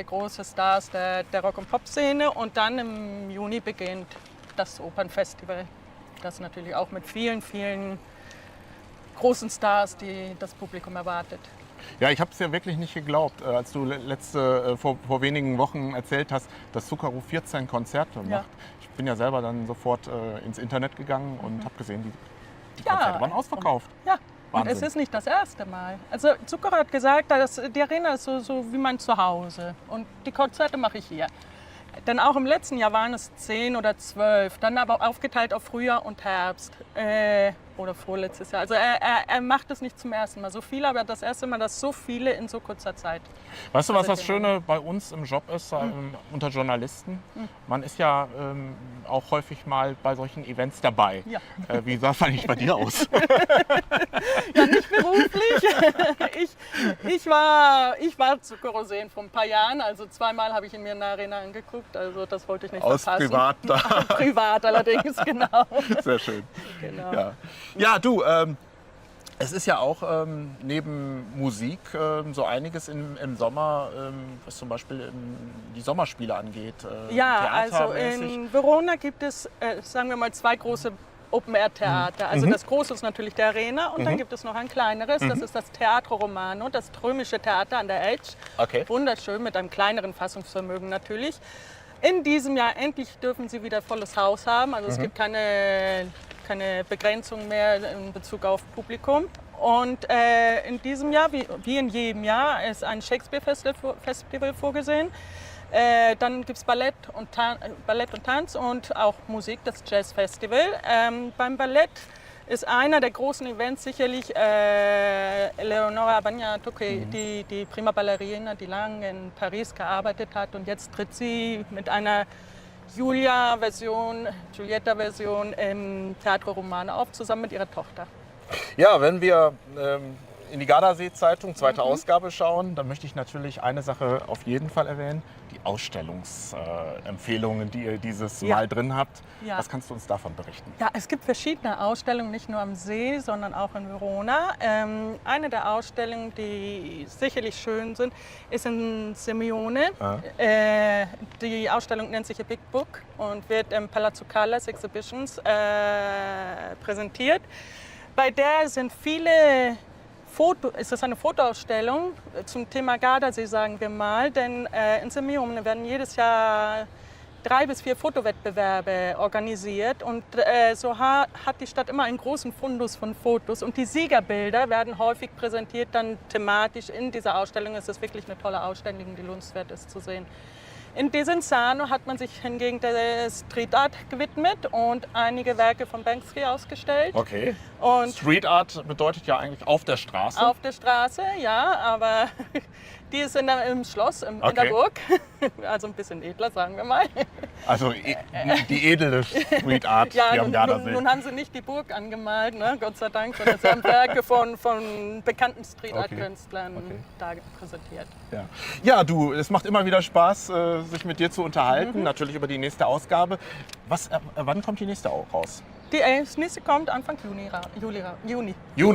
S2: große Stars der Rock- und Pop-Szene. Und dann im Juni beginnt das Opernfestival. Das natürlich auch mit vielen, vielen großen Stars, die das Publikum erwartet.
S4: Ja, ich habe es ja wirklich nicht geglaubt, als du vor wenigen Wochen erzählt hast, dass Zucchero 14 Konzerte macht. Ich bin ja selber dann sofort ins Internet gegangen und habe gesehen, die Konzerte waren ausverkauft.
S2: Ja, Und es ist nicht das erste Mal. Also Zucchero hat gesagt, dass die Arena ist so wie mein Zuhause. Und die Konzerte mache ich hier. Denn auch im letzten Jahr waren es 10 oder 12, dann aber aufgeteilt auf Frühjahr und Herbst oder vorletztes Jahr. Also er macht es nicht zum ersten Mal so viele, aber das erste Mal, dass so viele in so kurzer Zeit.
S4: Weißt du, was das Schöne bei uns im Job ist, unter Journalisten? Man ist ja auch häufig mal bei solchen Events dabei.
S2: Ja.
S4: Wie sah es eigentlich bei dir aus?
S2: Ja, nicht beruflich. Ich war Zucchero sehen vor ein paar Jahren, also zweimal habe ich ihn mir in der Arena angeguckt, also das wollte ich nicht
S4: Aus
S2: verpassen.
S4: privat.
S2: Privat allerdings, genau.
S4: Sehr schön.
S2: Genau.
S4: Ja, du, es ist ja auch neben Musik so einiges im Sommer, was zum Beispiel die Sommerspiele angeht.
S2: Ja, also
S4: theatermäßig.
S2: in Verona gibt es, sagen wir mal, 2 große Open-Air-Theater. Also das große ist natürlich der Arena und dann gibt es noch ein kleineres, das ist das Teatro Romano, das Römische Theater an der Edge.
S4: Okay.
S2: Wunderschön, mit einem kleineren Fassungsvermögen natürlich. In diesem Jahr endlich dürfen sie wieder volles Haus haben, also es gibt keine Begrenzung mehr in Bezug auf Publikum. Und in diesem Jahr, wie in jedem Jahr, ist ein Shakespeare-Festival vorgesehen. Dann gibt es Ballett und Tanz und auch Musik, das Jazz-Festival. Beim Ballett ist einer der großen Events sicherlich Eleonora Bagnato, die Prima Ballerina, die lange in Paris gearbeitet hat. Und jetzt tritt sie mit einer Giulietta-Version im Teatro Romano auf, zusammen mit ihrer Tochter.
S4: Ja, wenn wir in die Gardasee-Zeitung, zweite Ausgabe schauen, dann möchte ich natürlich eine Sache auf jeden Fall erwähnen, die Ausstellungsempfehlungen, die ihr dieses Mal drin habt.
S2: Ja.
S4: Was kannst du uns davon berichten?
S2: Ja, es gibt verschiedene Ausstellungen, nicht nur am See, sondern auch in Verona. Eine der Ausstellungen, die sicherlich schön sind, ist in Simeone. Die Ausstellung nennt sich A Big Book und wird im Palazzo Callas Exhibitions präsentiert. Bei der sind viele ist das eine Fotoausstellung zum Thema Gardasee, sagen wir mal. Denn in Simeone werden jedes Jahr 3 bis 4 Fotowettbewerbe organisiert. Und so hat die Stadt immer einen großen Fundus von Fotos. Und die Siegerbilder werden häufig präsentiert, dann thematisch in dieser Ausstellung. Es ist wirklich eine tolle Ausstellung, die lohnenswert ist zu sehen. In Desenzano hat man sich hingegen der Street Art gewidmet und einige Werke von Banksy ausgestellt.
S4: Okay.
S2: Und
S4: Street Art bedeutet ja eigentlich auf der Straße.
S2: auf der Straße, ja, aber die ist im Schloss, in der Burg. Also ein bisschen edler, sagen wir mal.
S4: Also die edle Street Art
S2: Ja,
S4: hier am Gardasee.
S2: nun haben sie nicht die Burg angemalt, ne, Gott sei Dank, sondern sie haben Werke von bekannten Street Art Künstlern da präsentiert.
S4: Ja, du, es macht immer wieder Spaß, sich mit dir zu unterhalten, natürlich über die nächste Ausgabe. Wann kommt die nächste auch raus?
S2: Das nächste kommt Anfang Juni.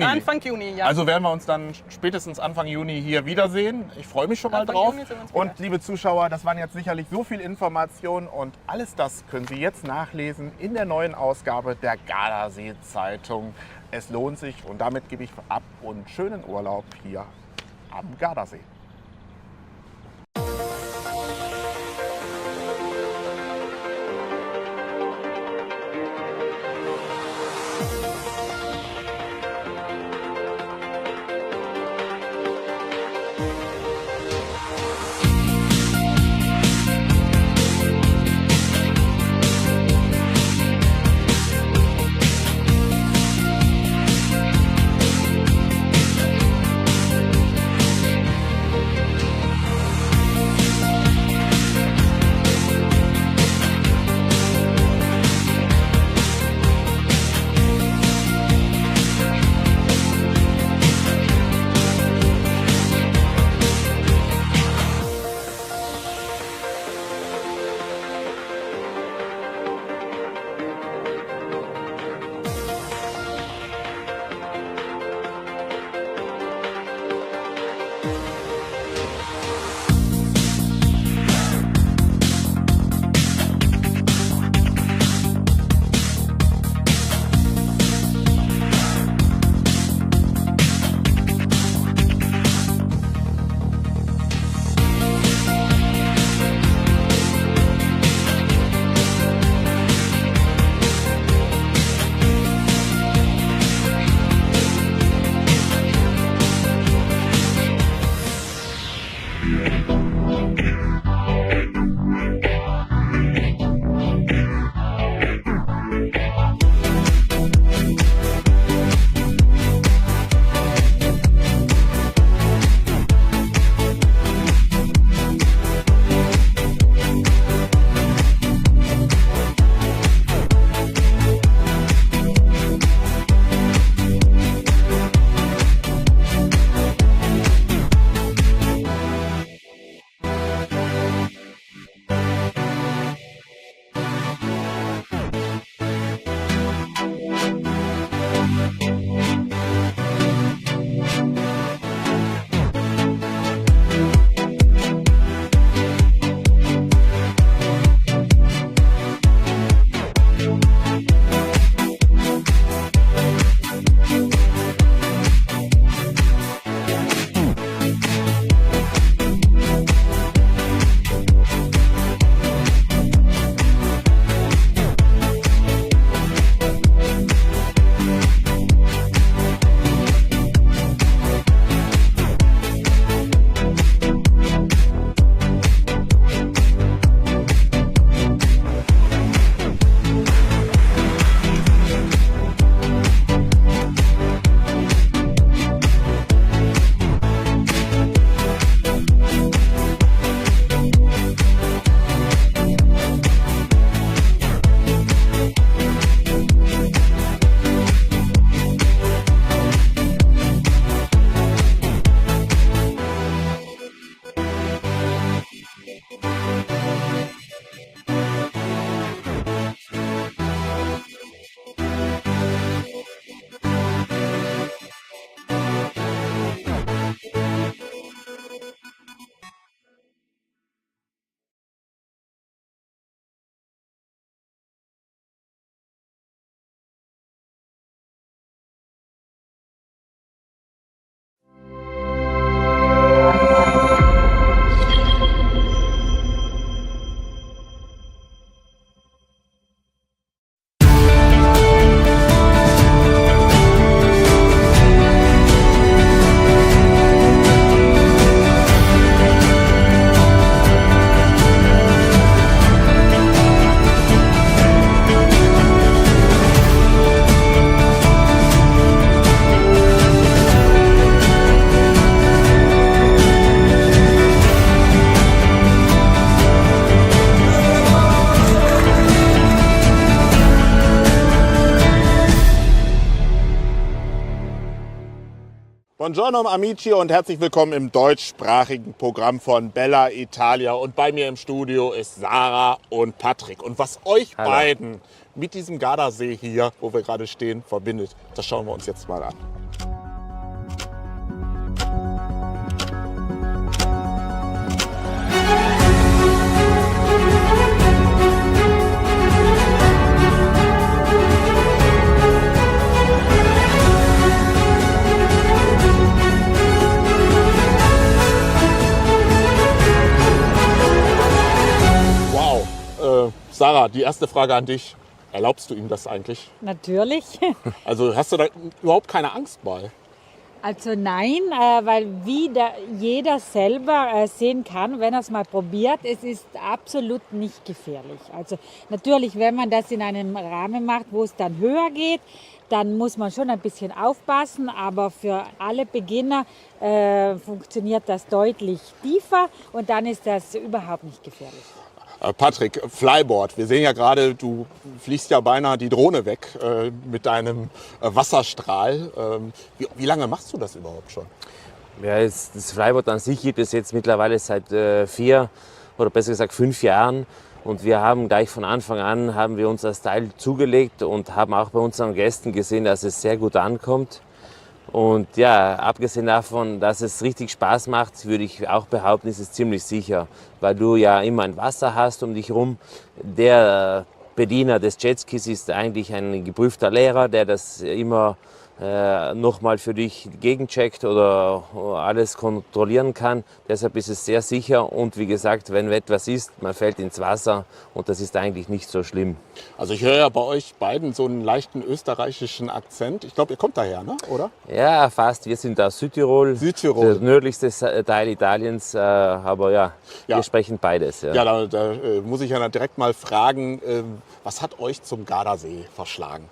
S2: Anfang Juni, ja.
S4: Also werden wir uns dann spätestens Anfang Juni hier wiedersehen. Ich freue mich schon mal drauf.
S2: Juni sehen wir uns wieder.
S4: Und liebe Zuschauer, das waren jetzt sicherlich so viel Informationen und alles das können Sie jetzt nachlesen in der neuen Ausgabe der Gardasee-Zeitung. Es lohnt sich und damit gebe ich ab und schönen Urlaub hier am Gardasee. Buongiorno amici und herzlich willkommen im deutschsprachigen Programm von Bella Italia. Und bei mir im Studio ist Sarah und Patrick. Und was euch beiden mit diesem Gardasee hier, wo wir gerade stehen, verbindet, das schauen wir uns jetzt mal an. Sarah, die erste Frage an dich. Erlaubst du ihm das eigentlich?
S5: Natürlich.
S4: Also hast du da überhaupt keine Angst bei?
S5: Also nein, weil jeder selber sehen kann, wenn er es mal probiert, es ist absolut nicht gefährlich. Also natürlich, wenn man das in einem Rahmen macht, wo es dann höher geht, dann muss man schon ein bisschen aufpassen, aber für alle Beginner funktioniert das deutlich tiefer und dann ist das überhaupt nicht gefährlich.
S4: Patrick, Flyboard. Wir sehen ja gerade, du fliegst ja beinahe die Drohne weg mit deinem Wasserstrahl. Wie lange machst du das überhaupt schon?
S6: Ja, das Flyboard an sich gibt es jetzt mittlerweile seit 4 oder besser gesagt 5 Jahren. Und wir haben gleich von Anfang an haben wir uns das Teil zugelegt und haben auch bei unseren Gästen gesehen, dass es sehr gut ankommt. Und ja, abgesehen davon, dass es richtig Spaß macht, würde ich auch behaupten, ist es ziemlich sicher, weil du ja immer ein Wasser hast um dich herum. Der Bediener des Jetskis ist eigentlich ein geprüfter Lehrer, der das immer nochmal für dich gegencheckt oder alles kontrollieren kann. Deshalb ist es sehr sicher und wie gesagt, wenn etwas ist, man fällt ins Wasser und das ist eigentlich nicht so schlimm.
S4: Also ich höre ja bei euch beiden so einen leichten österreichischen Akzent. Ich glaube, ihr kommt daher, ne? Oder?
S6: Ja, fast. Wir sind aus Südtirol,
S4: Südtirol.
S6: Das nördlichste Teil Italiens, aber ja, wir sprechen beides.
S4: Ja, da muss ich ja direkt mal fragen, was hat euch zum Gardasee verschlagen?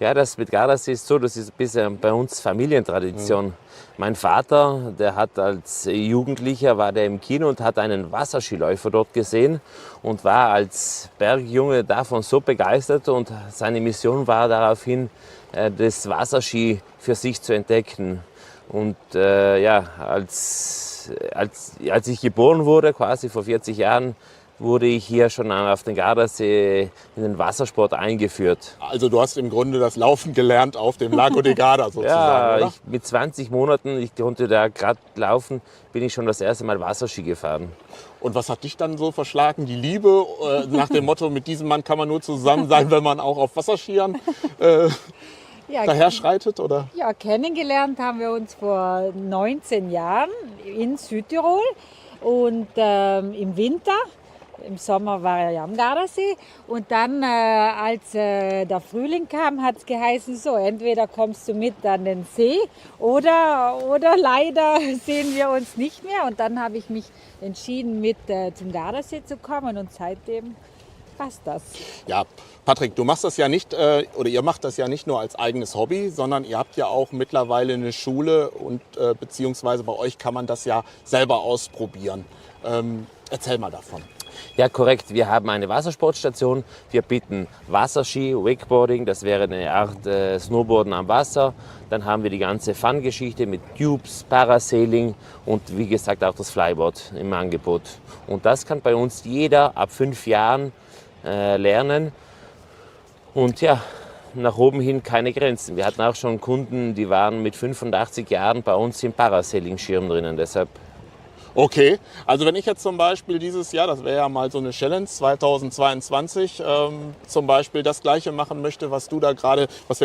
S6: Ja, das mit Gardasee ist so, das ist bisher bei uns Familientradition. Mein Vater, der hat als Jugendlicher, war der im Kino und hat einen Wasserskiläufer dort gesehen und war als Bergjunge davon so begeistert und seine Mission war daraufhin, das Wasserski für sich zu entdecken. Und ja, als ich geboren wurde, quasi vor 40 Jahren, wurde ich hier schon auf den Gardasee in den Wassersport eingeführt.
S4: Also du hast im Grunde das Laufen gelernt auf dem Lago de Garda sozusagen,
S6: ja,
S4: oder?
S6: Mit 20 Monaten, ich konnte da gerade laufen, bin ich schon das erste Mal Wasserski gefahren.
S4: Und was hat dich dann so verschlagen? Die Liebe nach dem Motto, mit diesem Mann kann man nur zusammen sein, wenn man auch auf Wasserskiern daher schreitet, oder?
S5: Ja, kennengelernt haben wir uns vor 19 Jahren in Südtirol und im Winter. Im Sommer war er ja am Gardasee und dann, als der Frühling kam, hat es geheißen, so, entweder kommst du mit an den See oder leider sehen wir uns nicht mehr. Und dann habe ich mich entschieden, mit zum Gardasee zu kommen und seitdem passt das.
S4: Ja, Patrick, du machst das ja nicht, oder ihr macht das ja nicht nur als eigenes Hobby, sondern ihr habt ja auch mittlerweile eine Schule und beziehungsweise bei euch kann man das ja selber ausprobieren. Erzähl mal davon.
S6: Ja, korrekt. Wir haben eine Wassersportstation. Wir bieten Wasserski, Wakeboarding, das wäre eine Art Snowboarden am Wasser. Dann haben wir die ganze Fun-Geschichte mit Tubes, Parasailing und wie gesagt auch das Flyboard im Angebot. Und das kann bei uns jeder ab 5 Jahren lernen. Und ja, nach oben hin keine Grenzen. Wir hatten auch schon Kunden, die waren mit 85 Jahren bei uns im Parasailing-Schirm drinnen. Deshalb.
S4: Okay, also wenn ich jetzt zum Beispiel dieses Jahr, das wäre ja mal so eine Challenge 2022, zum Beispiel das Gleiche machen möchte, was wir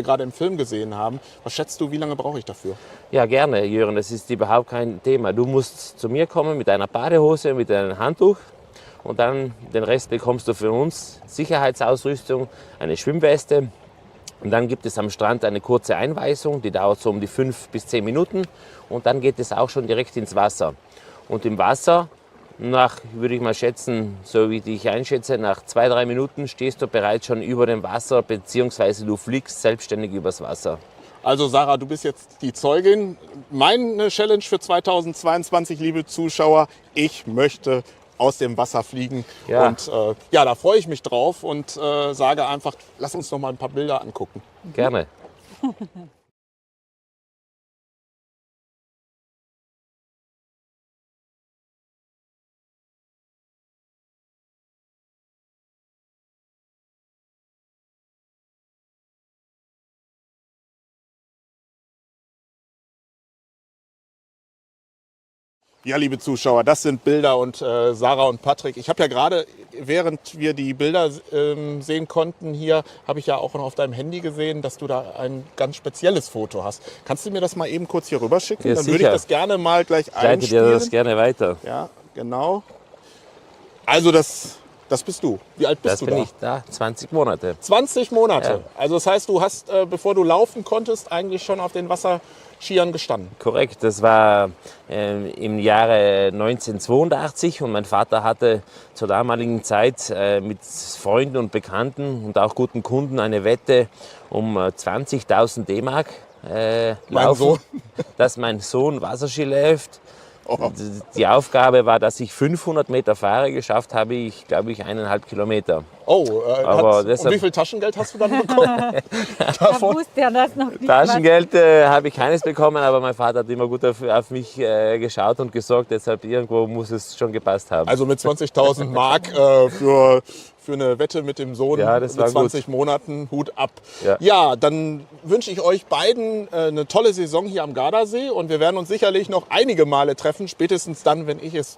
S4: gerade im Film gesehen haben, was schätzt du, wie lange brauche ich dafür?
S6: Ja, gerne, Jürgen, das ist überhaupt kein Thema. Du musst zu mir kommen mit einer Badehose, mit einem Handtuch und dann den Rest bekommst du für uns. Sicherheitsausrüstung, eine Schwimmweste. Und dann gibt es am Strand eine kurze Einweisung, die dauert so um die 5 bis 10 Minuten und dann geht es auch schon direkt ins Wasser. Und im Wasser, würde ich mal schätzen, so wie ich einschätze, nach 2-3 Minuten stehst du bereits schon über dem Wasser, beziehungsweise du fliegst selbstständig übers Wasser.
S4: Also Sarah, du bist jetzt die Zeugin. Meine Challenge für 2022, liebe Zuschauer, ich möchte aus dem Wasser fliegen.
S6: Ja.
S4: Und da freue ich mich drauf und sage einfach, lass uns noch mal ein paar Bilder angucken.
S6: Gerne.
S4: Ja, liebe Zuschauer, das sind Bilder und Sarah und Patrick. Ich habe ja gerade, während wir die Bilder sehen konnten hier, habe ich ja auch noch auf deinem Handy gesehen, dass du da ein ganz spezielles Foto hast. Kannst du mir das mal eben kurz hier rüber schicken?
S6: Ja,
S4: Dann
S6: sicher.
S4: würde ich das gerne mal gleich
S6: Ich leite
S4: einspielen.
S6: dir das gerne weiter.
S4: Ja, genau. Also das bist du. Wie alt bist
S6: Das
S4: du
S6: bin
S4: da?
S6: ich da, 20 Monate.
S4: 20 Monate.
S6: Ja.
S4: Also das heißt, du hast, bevor du laufen konntest, eigentlich schon auf den Wasserskiern gestanden.
S6: Korrekt, das war im Jahre 1982 und mein Vater hatte zur damaligen Zeit mit Freunden und Bekannten und auch guten Kunden eine Wette um 20.000 D-Mark laufen,
S4: Sohn?
S6: dass mein Sohn Wasserski läuft.
S4: Oh.
S6: Die Aufgabe war, dass ich 500 Meter fahre. Geschafft habe ich, glaube ich, 1,5 Kilometer.
S4: Oh,
S6: Aber
S4: und
S6: deshalb-
S4: wie viel Taschengeld hast du dann bekommen?
S5: Da wusste er das noch nicht.
S6: Taschengeld habe ich keines bekommen, aber mein Vater hat immer gut auf mich geschaut und gesorgt. Deshalb irgendwo muss es schon gepasst haben.
S4: Also mit 20.000 Mark für eine Wette mit dem Sohn
S6: Ja, das
S4: mit
S6: war
S4: 20 Monaten, Hut ab.
S6: Ja.
S4: Ja, dann wünsche ich euch beiden eine tolle Saison hier am Gardasee und wir werden uns sicherlich noch einige Male treffen, spätestens dann, wenn ich es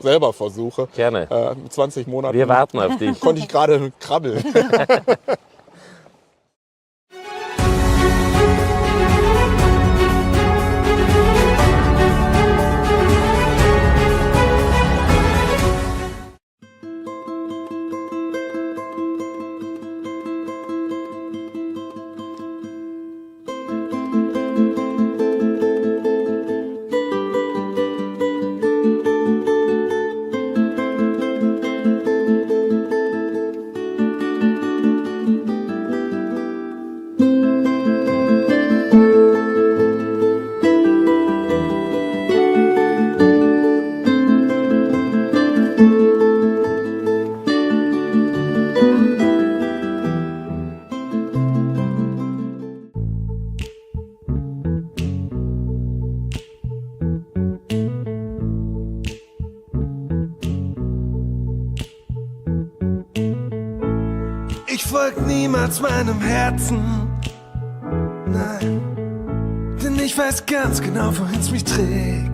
S4: selber versuche.
S6: Gerne.
S4: Mit 20 Monaten
S6: Wir warten auf dich.
S4: konnte ich gerade krabbeln.
S7: Ich folg niemals meinem Herzen, nein, denn ich weiß ganz genau, wohin's mich trägt.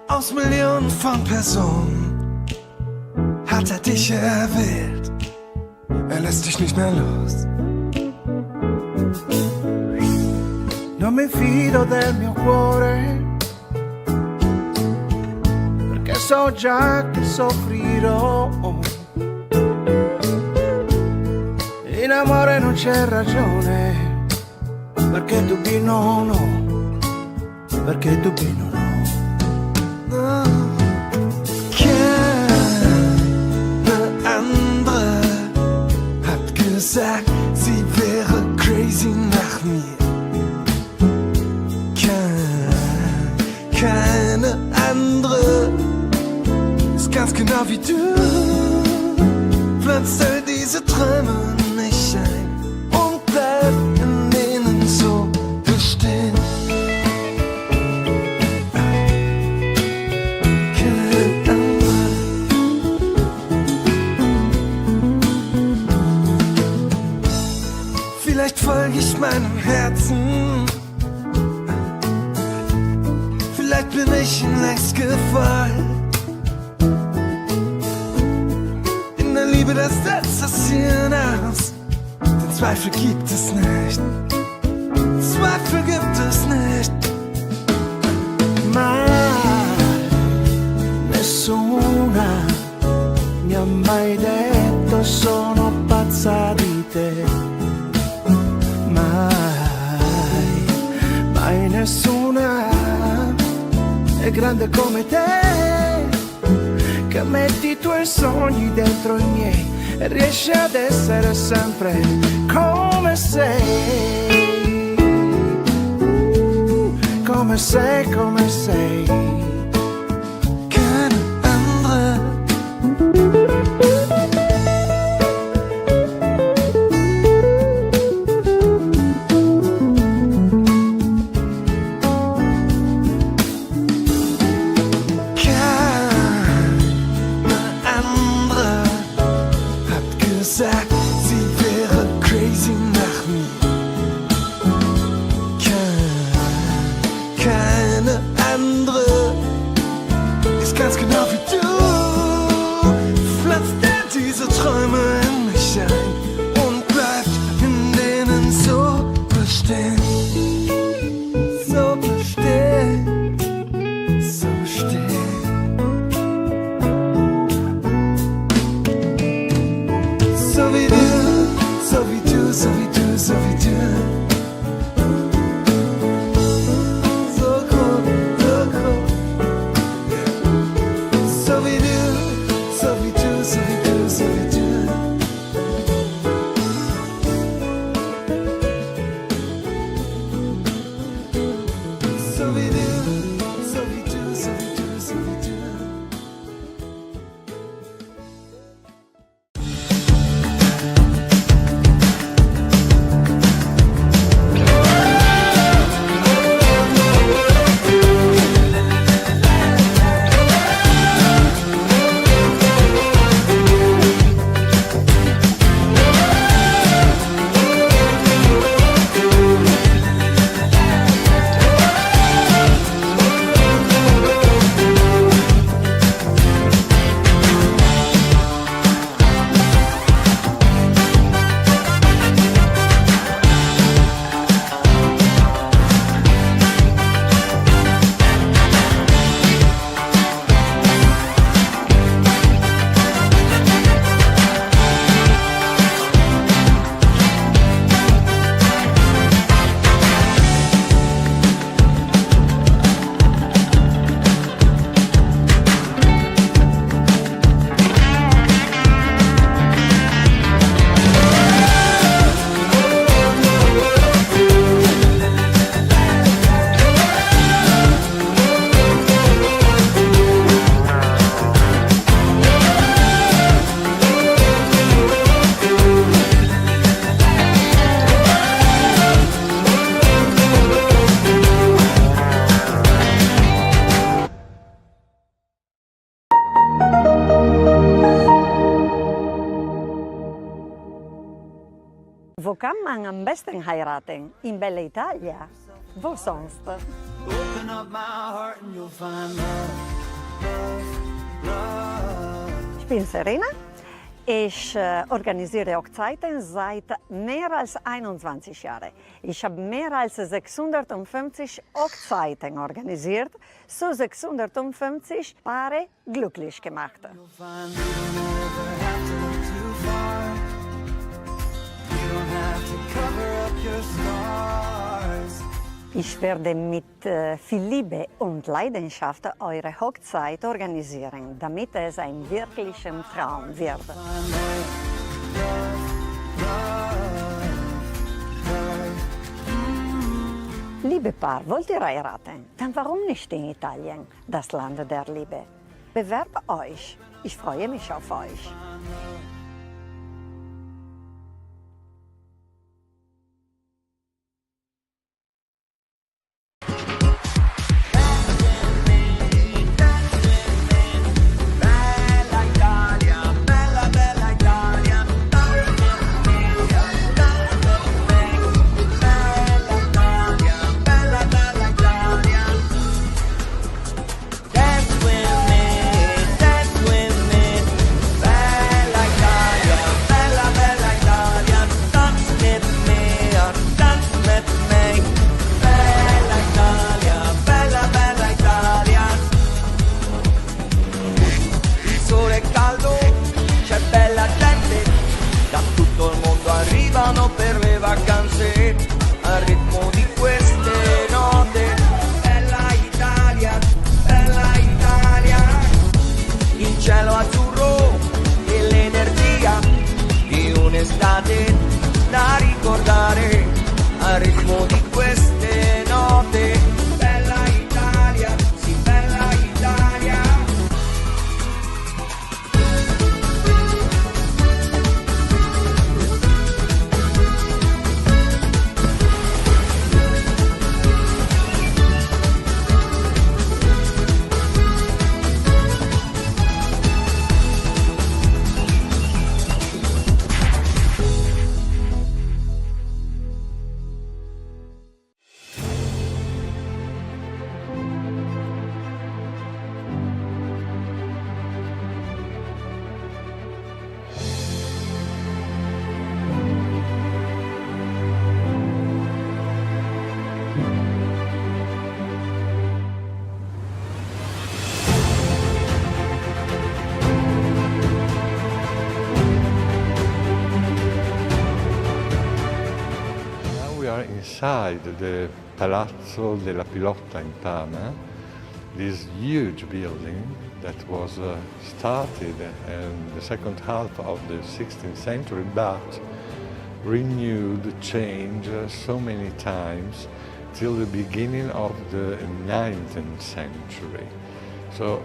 S7: Aus Millionen von Personen hat er dich erwählt, er lässt dich nicht mehr los. Non mi fido del mio cuore, perché so già che soffrirò. In amore non c'è ragione, perché tu no, no, perché tu no, no. No. Keine andere hat gesagt, sie wäre crazy nach mir. Keine andere ist ganz genau wie du. Pflanzt all diese Träume nicht ein und bleib in denen so bestehen. Keine andere. Vielleicht folge ich meinem Herzen. Vielleicht bin ich ihm längst gefallen. In der Liebe, das setzt das Hirn aus. Den Zweifel gibt es nicht. Zweifel gibt es nicht. Ma nessuna mi ha mai detto sono pazza di te. Mai nessuna è grande come te, che metti i tuoi sogni dentro i miei e riesci ad essere sempre come sei, come sei, come sei. Keine andere. Sagt, sie wäre crazy nach mir. Keine
S8: Wo kann man am besten heiraten? In Bella Italia? Wo sonst?
S7: Open up my heart and you'll find love, love.
S8: Ich bin Serena. Ich organisiere Hochzeiten seit mehr als 21 Jahren. Ich habe mehr als 650 Hochzeiten organisiert, so 650 Paare glücklich gemacht.
S7: You'll find you don't ever have to look too far. You don't have to cover up your scars.
S8: Ich werde mit viel Liebe und Leidenschaft eure Hochzeit organisieren, damit es ein wirklicher Traum wird. Liebe Paar, wollt ihr heiraten? Dann warum nicht in Italien, das Land der Liebe? Bewerbt euch. Ich freue mich auf euch.
S7: Da ricordare al ritmo di queste note. Bella Italia, sì, bella Italia.
S9: Inside the Palazzo della Pilotta in Parma, this huge building that was started in the second half of the 16th century, but renewed, changed so many times till the beginning of the 19th century. So,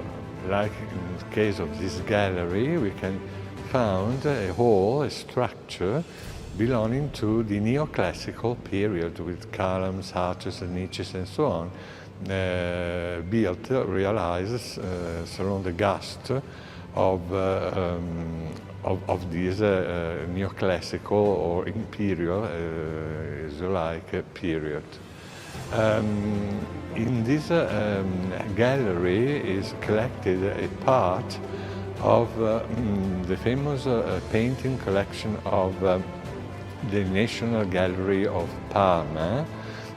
S9: like in the case of this gallery, we can find a hall, a structure, belonging to the neoclassical period with columns, arches, and niches, and so on, built, realized around the gust of this neoclassical or imperial, as you like, period. In this gallery is collected a part of the famous painting collection of the National Gallery of Parma,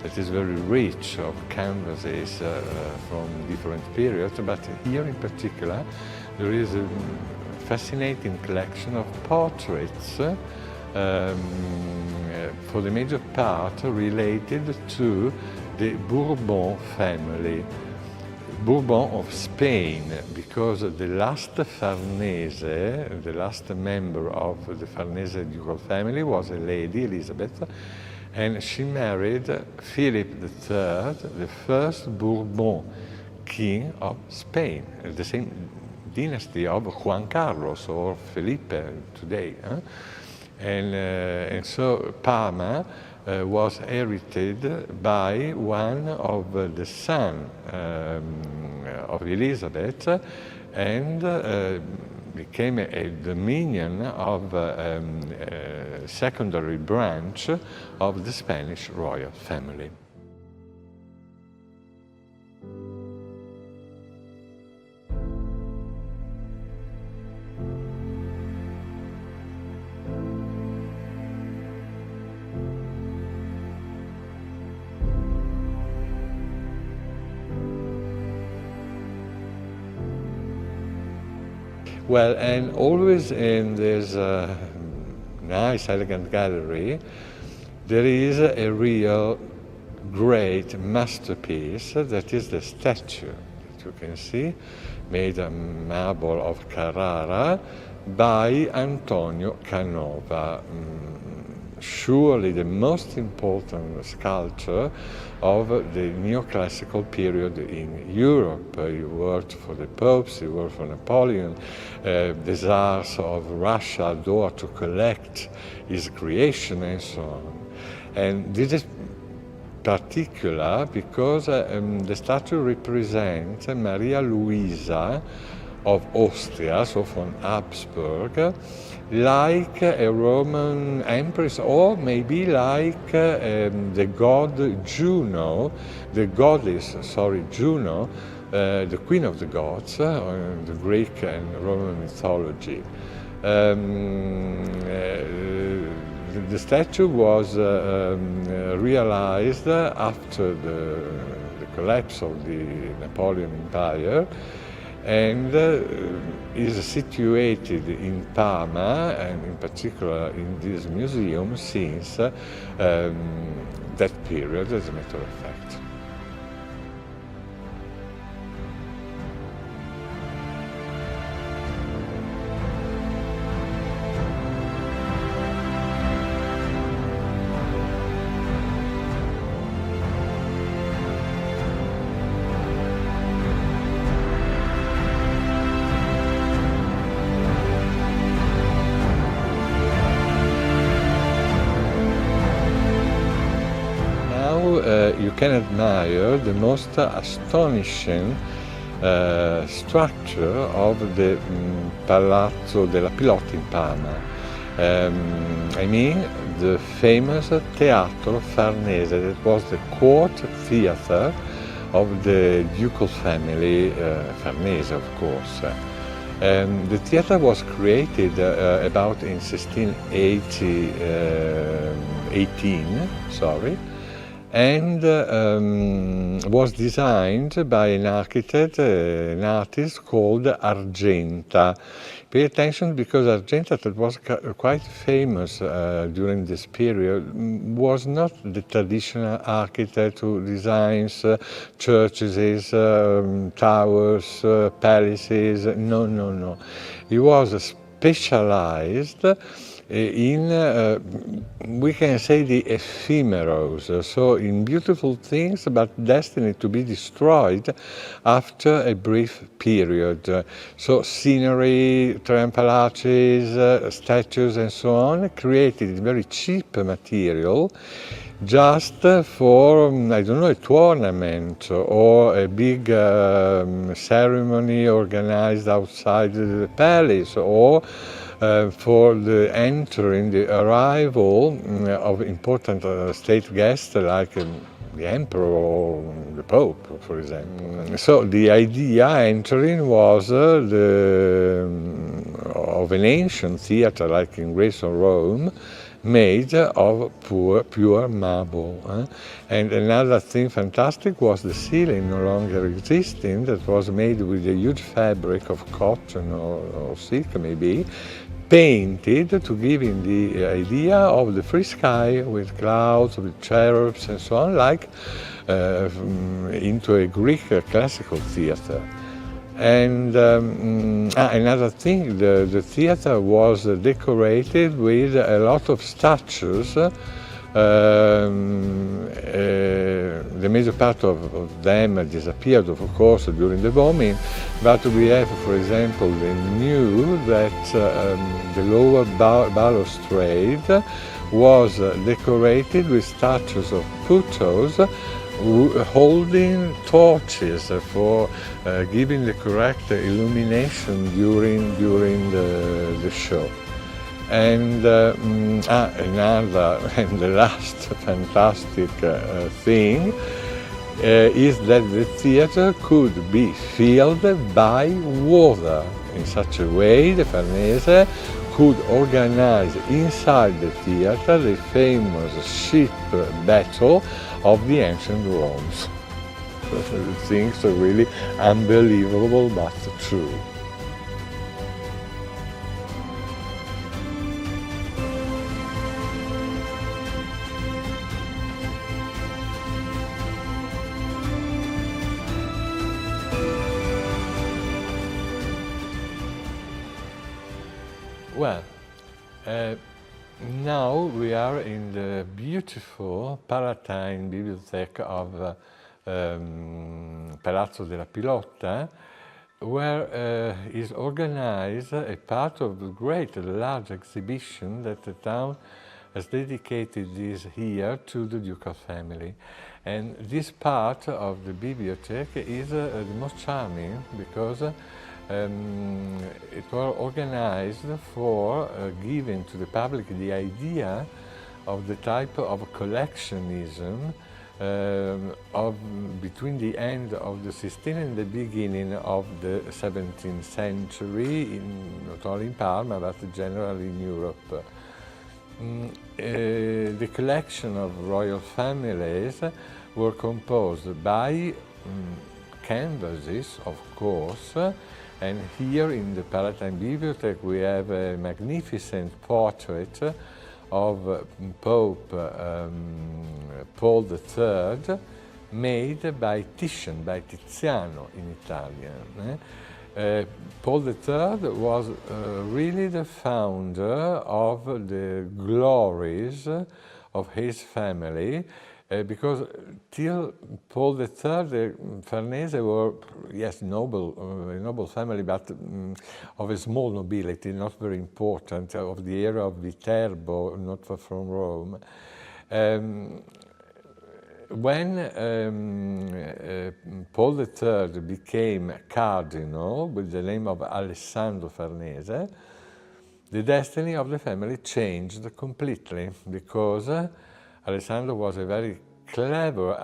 S9: that is very rich of canvases from different periods, but here in particular there is a fascinating collection of portraits for the major part related to the Bourbon family. Bourbon of Spain, because the last Farnese, the last member of the Farnese ducal family was a lady, Elizabeth, and she married Philip III, the first Bourbon king of Spain, the same dynasty of Juan Carlos or Felipe today. And so Parma was inherited by one of the sons of Elizabeth, and became a dominion of a secondary branch of the Spanish royal family. Well, and always in this nice, elegant gallery, there is a real great masterpiece that is the statue that you can see, made of marble of Carrara by Antonio Canova. Surely the most important sculptor of the neoclassical period in Europe. He worked for the popes, he worked for Napoleon. The Tsars of Russia adored to collect his creation and so on. And this is particular because the statue represents Maria Luisa of Austria, so from Habsburg, like a Roman empress, or maybe like the god Juno, the goddess, Juno, the queen of the gods, the Greek and Roman mythology. The statue was realized after the collapse of the Napoleon Empire, and is situated in Parma, and in particular in this museum since that period, as a matter of fact. You can admire the most astonishing structure of the Palazzo della Pilotta in Parma. I mean the famous Teatro Farnese, that was the court theater of the ducal family, Farnese of course. The theater was created about in 1618, and was designed by an architect, an artist called Argenta. Pay attention, because Argenta, that was quite famous during this period, was not the traditional architect who designs churches, towers, palaces. No. He was specialized in, we can say, the ephemeros, so in beautiful things but destined to be destroyed after a brief period. So scenery, triumphal arches, statues and so on, created in very cheap material, just for, I don't know, a tournament or a big ceremony organized outside the palace, or for the entering, the arrival of important state guests like the emperor or the pope, for example. So the idea entering was of an ancient theater like in Greece or Rome, made of pure marble. And another thing fantastic was the ceiling, no longer existing, that was made with a huge fabric of cotton or silk maybe, painted to give him the idea of the free sky with clouds, with cherubs and so on, like into a Greek classical theater. And another thing, the theater was decorated with a lot of statues. The major part of them disappeared, of course, during the bombing, but we have, for example, the new that the lower balustrade was decorated with statues of Putos holding torches for giving the correct illumination during the show. And another and the last fantastic thing is that the theatre could be filled by water. In such a way, the Farnese could organize inside the theatre the famous ship battle of the ancient Romans. Things are really unbelievable but true. Well, now we are in the beautiful Palatine Bibliothèque of Palazzo della Pilotta, where is organized a part of the great large exhibition that the town has dedicated this year to the ducal family. And this part of the bibliothèque is the most charming because it was organized for giving to the public the idea of the type of collectionism between the end of the 16th and the beginning of the 17th century, not only in Parma but generally in Europe. The collection of royal families were composed by canvases, of course, and here in the Palatine Bibliothèque we have a magnificent portrait of Pope Paul III, made by Titian, by Tiziano in Italian. Paul III was really the founder of the glories of his family, because till Paul III, the Farnese were, yes, noble, a noble family, but of a small nobility, not very important, of the era of Viterbo, not far from Rome. When Paul III became cardinal with the name of Alessandro Farnese, the destiny of the family changed completely, because Alessandro was a very clever,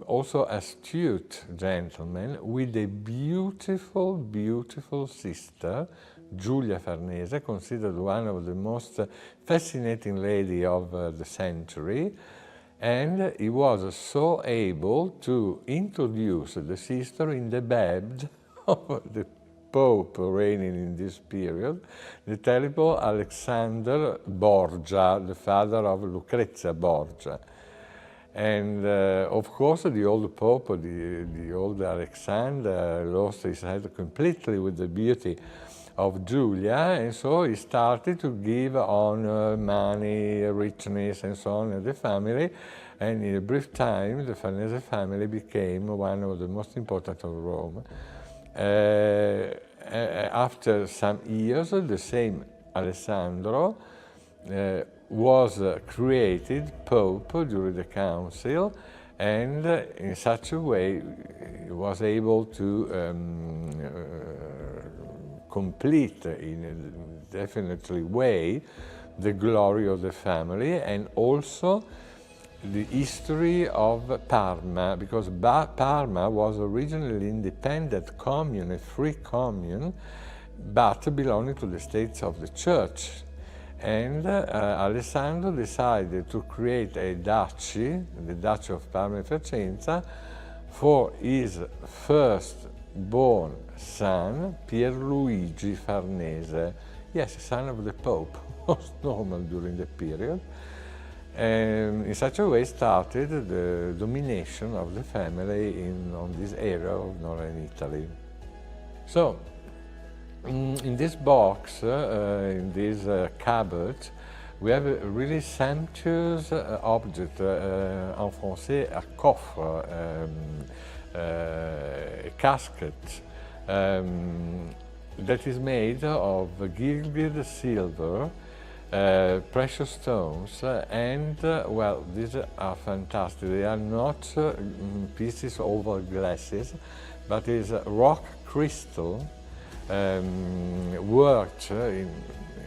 S9: also astute gentleman with a beautiful, beautiful sister, Giulia Farnese, considered one of the most fascinating ladies of the century. And he was so able to introduce the sister in the bed of the Pope reigning in this period, the terrible Alexander Borgia, the father of Lucrezia Borgia. And of course, the old Pope, the old Alexander, lost his head completely with the beauty of Giulia, and so he started to give honor, money, richness, and so on to the family. And in a brief time, the Farnese family became one of the most important of Rome. After some years, the same Alessandro was created Pope during the council, and in such a way he was able to complete in a definitely way the glory of the family, and also the history of Parma, because Parma was originally an independent commune, a free commune, but belonging to the States of the Church. And Alessandro decided to create a duchy, the Duchy of Parma and Piacenza, for his first-born son, Pierluigi Farnese. Yes, son of the Pope, most normal during the period. And in such a way started the domination of the family on this area of northern Italy. So, in this box, in this cupboard, we have a really sumptuous object, en français, a coffre, a casket, that is made of gilded silver, precious stones, well, these are fantastic. They are not pieces over glasses, but is rock crystal worked in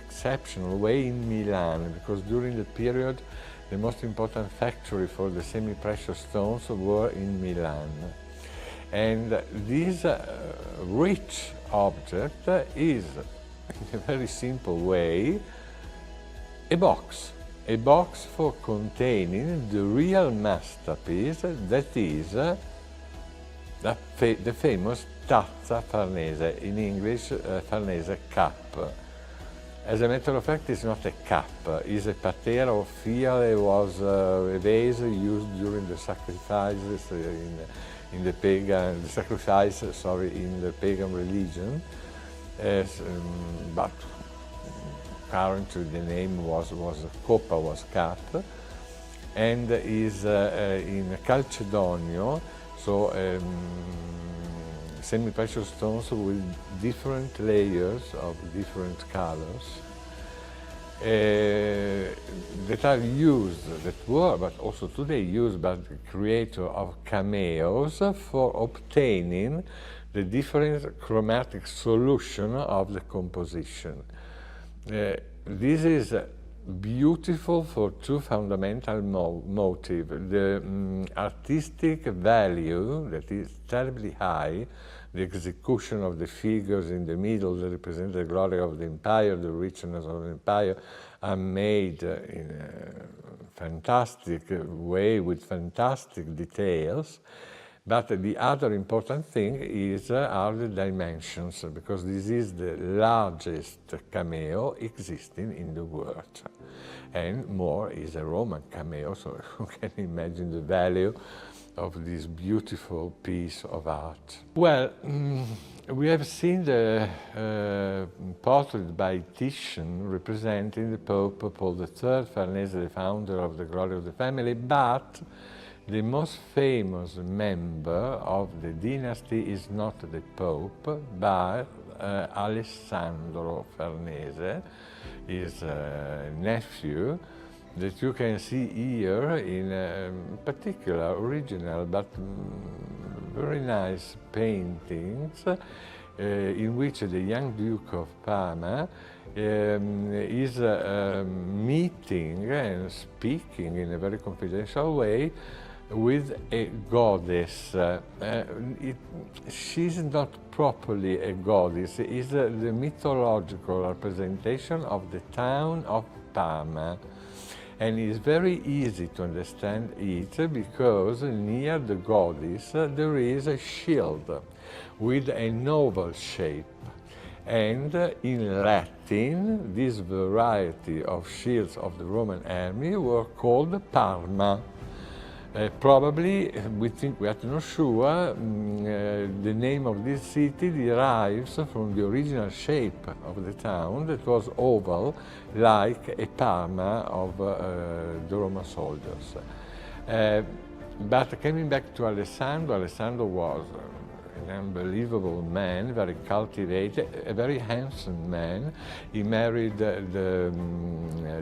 S9: exceptional way in Milan, because during the period the most important factory for the semi-precious stones were in Milan. And this rich object is, in a very simple way, a box for containing the real masterpiece, that is the famous tazza farnese, in English Farnese cup. As a matter of fact, it's not a cup, it's a patera of fiale. It was a vase used during the sacrifices in the pagan, in the pagan religion. But currently the name was coppa, was cup, and is in calcedonio, so semi-precious stones with different layers of different colors that are used, that were, but also today used by the creator of cameos for obtaining the different chromatic solution of the composition. This is beautiful for two fundamental motives. The artistic value, that is terribly high, the execution of the figures in the middle that represent the glory of the empire, the richness of the empire, are made in a fantastic way with fantastic details. But the other important thing are the dimensions, because this is the largest cameo existing in the world. And more is a Roman cameo, so you can imagine the value of this beautiful piece of art. Well, we have seen the portrait by Titian representing the Pope Paul III, Farnese, the founder of the Glory of the Family, but the most famous member of the dynasty is not the Pope, but Alessandro Farnese, his nephew, that you can see here in particular original but very nice paintings in which the young Duke of Parma is meeting and speaking in a very confidential way with a goddess. She's not properly a goddess, it's the mythological representation of the town of Parma. And it's very easy to understand it because near the goddess there is a shield with an oval shape. And in Latin, this variety of shields of the Roman army were called Parma. Probably, we are not sure, the name of this city derives from the original shape of the town that was oval, like a Parma of the Roman soldiers. But coming back to Alessandro, Alessandro was an unbelievable man, very cultivated, a very handsome man. He married the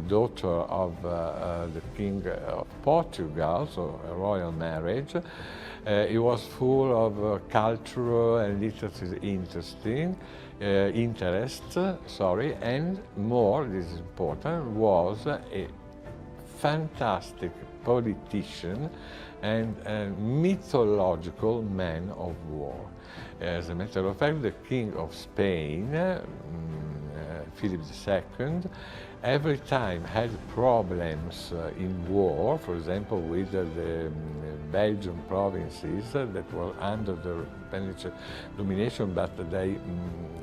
S9: daughter of the King of Portugal, so a royal marriage. He was full of cultural and literary interests, and more, this is important, was a fantastic politician and a mythological man of war. As a matter of fact, the King of Spain, Philip II, every time had problems in war, for example with the Belgian provinces that were under the Spanish domination, but they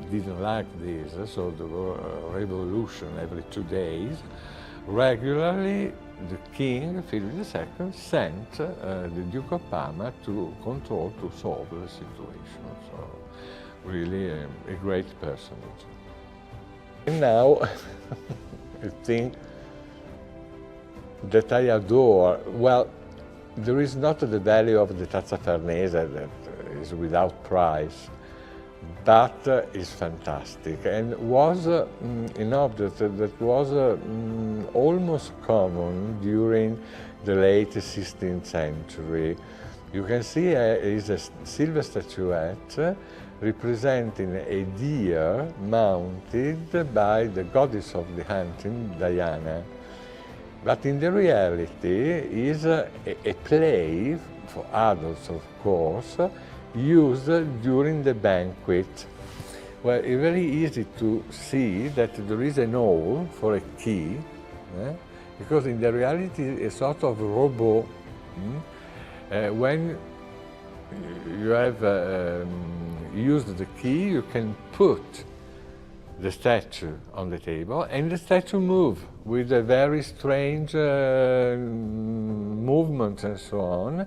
S9: didn't like this, so there were a revolution every 2 days. Regularly, the king, Philip II, sent the Duke of Parma to control, to solve the situation. So, really a great personage. And now, a thing that I adore, well, there is not the value of the Tazza Farnese that is without price. but is fantastic and was an object that was almost common during the late 16th century. You can see is a silver statuette representing a deer mounted by the goddess of the hunting, Diana. But in the reality is a play, for adults of course, used during the banquet. Well, it's very easy to see that there is an hole for a key, because in the reality a sort of robot. When you have used the key, you can put the statue on the table and the statue moves with a very strange movements and so on.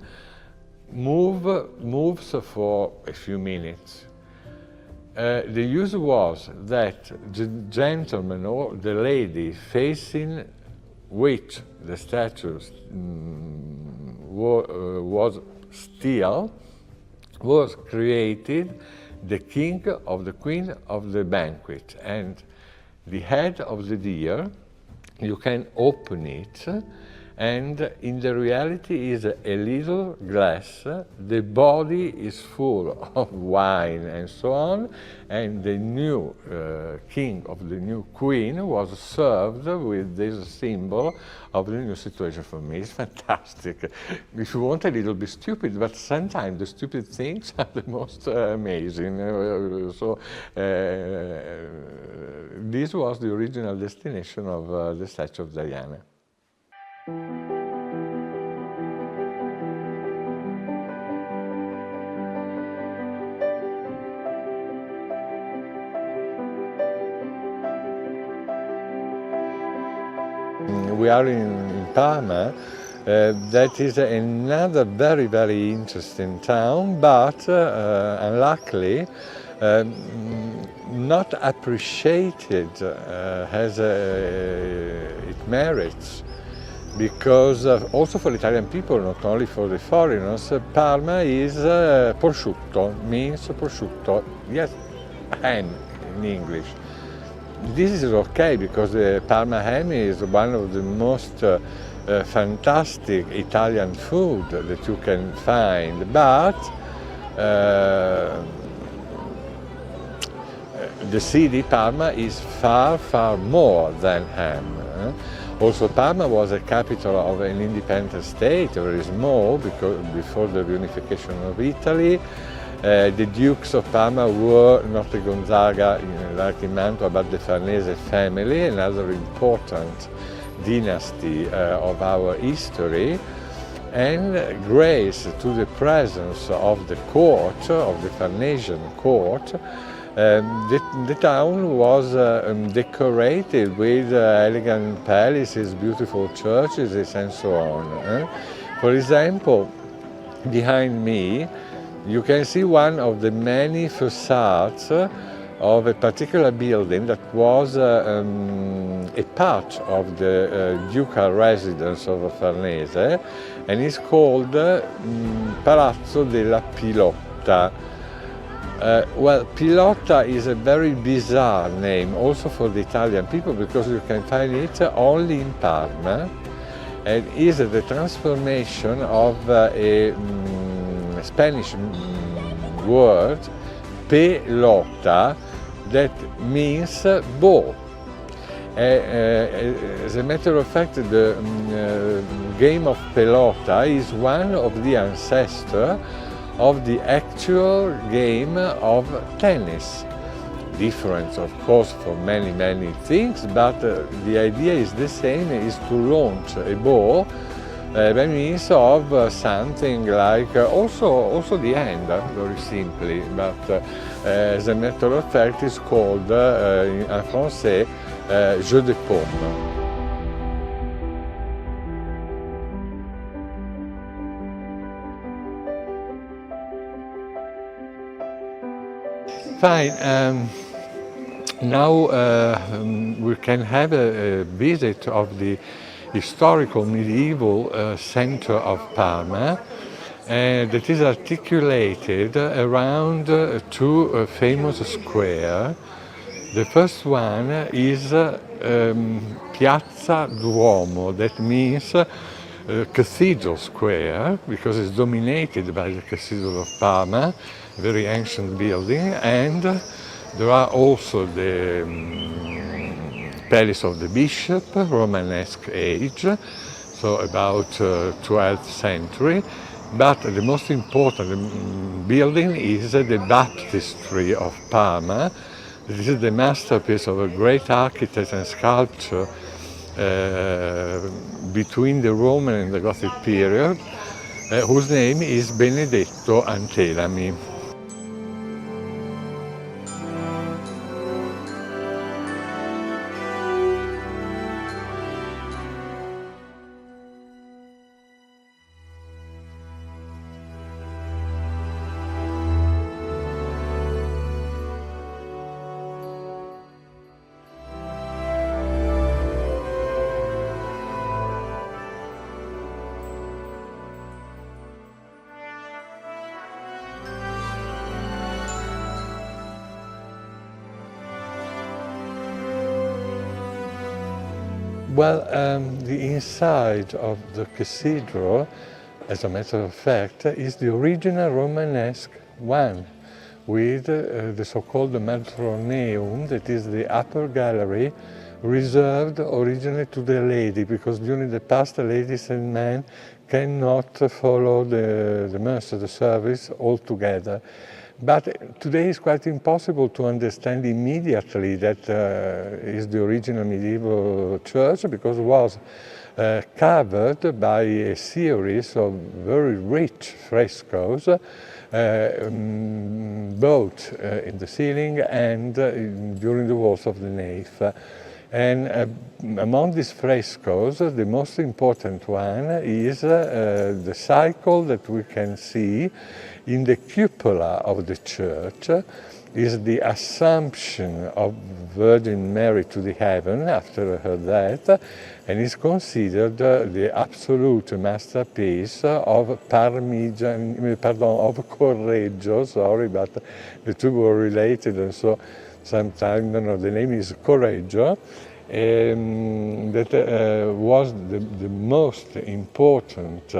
S9: Moves for a few minutes. The use was that the gentleman or the lady facing which the statue was still was created the king or the queen of the banquet, and the head of the deer, you can open it, and in the reality is a little glass, the body is full of wine and so on, and the new king of the new queen was served with this symbol of the new situation. For me, it's fantastic. If you want, a little bit stupid, but sometimes the stupid things are the most amazing. This was the original destination of the statue of Diana. We are in Parma. That is another very, very interesting town, but unluckily not appreciated as it merits, because also for Italian people, not only for the foreigners, Parma is prosciutto, means prosciutto, yes, ham in English. This is okay because the Parma ham is one of the most fantastic Italian food that you can find, but the city Parma is far, far more than ham. Also, Parma was a capital of an independent state, very small, because before the reunification of Italy. The Dukes of Parma were not the Gonzaga like in Mantua, but the Farnese family, another important dynasty of our history. And grace to the presence of the court, of the Farnesian court, the town was decorated with elegant palaces, beautiful churches, and so on. For example, behind me, you can see one of the many facades of a particular building that was a part of the ducal residence of Farnese, and it's called Palazzo della Pilotta. Well, Pilotta is a very bizarre name also for the Italian people, because you can find it only in Parma, and is the transformation of a Spanish word, pelota, that means ball. As a matter of fact, the game of pelota is one of the ancestors of the actual game of tennis. Different, of course, for many, many things, but the idea is the same, is to launch a ball by means of something like, also the hand, very simply, but as a matter of fact it's called in français jeu de paume. Fine, now we can have a visit of the historical medieval center of Parma, that is articulated around two famous squares. The first one is Piazza Duomo, that means Cathedral Square, because it's dominated by the Cathedral of Parma, a very ancient building, and there are also the Palace of the Bishop, Romanesque age, so about 12th century. But the most important building is the Baptistry of Parma. This is the masterpiece of a great architect and sculptor between the Roman and the Gothic period, whose name is Benedetto Antelami. Well, the inside of the cathedral, as a matter of fact, is the original Romanesque one, with the so-called Matroneum, that is the upper gallery, reserved originally to the lady, because during the past the ladies and men cannot follow the Mass, the service altogether. But today it's quite impossible to understand immediately that is the original medieval church, because it was covered by a series of very rich frescoes, both in the ceiling and during the walls of the nave. And among these frescoes, the most important one is the cycle that we can see in the cupola of the church, is the Assumption of Virgin Mary to the heaven after her death, and is considered the absolute masterpiece of Correggio, sorry, but the two were related, and so sometimes, the name is Correggio, that was the most important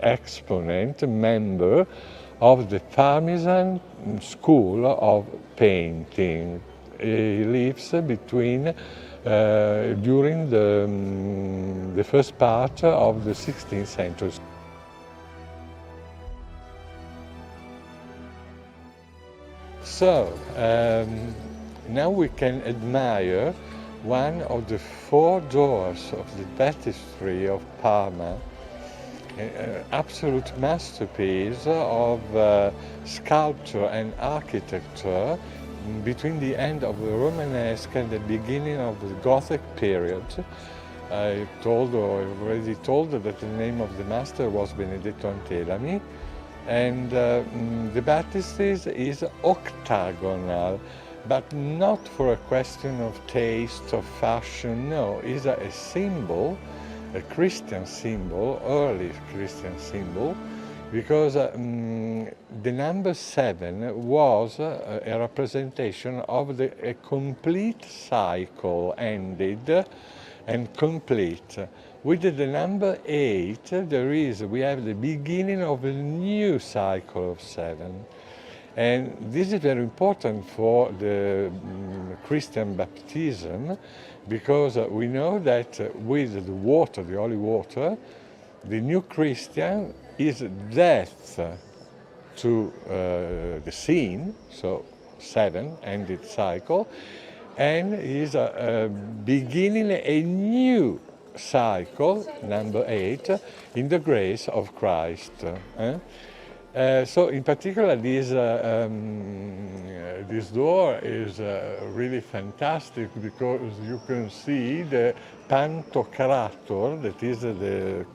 S9: exponent, member of the Parmesan School of Painting. He lives between during the first part of the 16th century. So, now we can admire one of the four doors of the Baptistry of Parma, an absolute masterpiece of sculpture and architecture between the end of the Romanesque and the beginning of the Gothic period. I've already told that the name of the master was Benedetto Antelami, and the baptistry is octagonal, but not for a question of taste or fashion, no, it's a symbol, a Christian symbol, early Christian symbol, because the number 7 was a representation of a complete cycle ended and complete. With the number 8, we have the beginning of a new cycle of 7. And this is very important for the Christian baptism, because we know that with the water, the holy water, the new Christian is death to the sin, so 7, ended cycle, and is beginning a new cycle, number 8, in the grace of Christ. So in particular, this door is really fantastic, because you can see the Pantocrator, that is the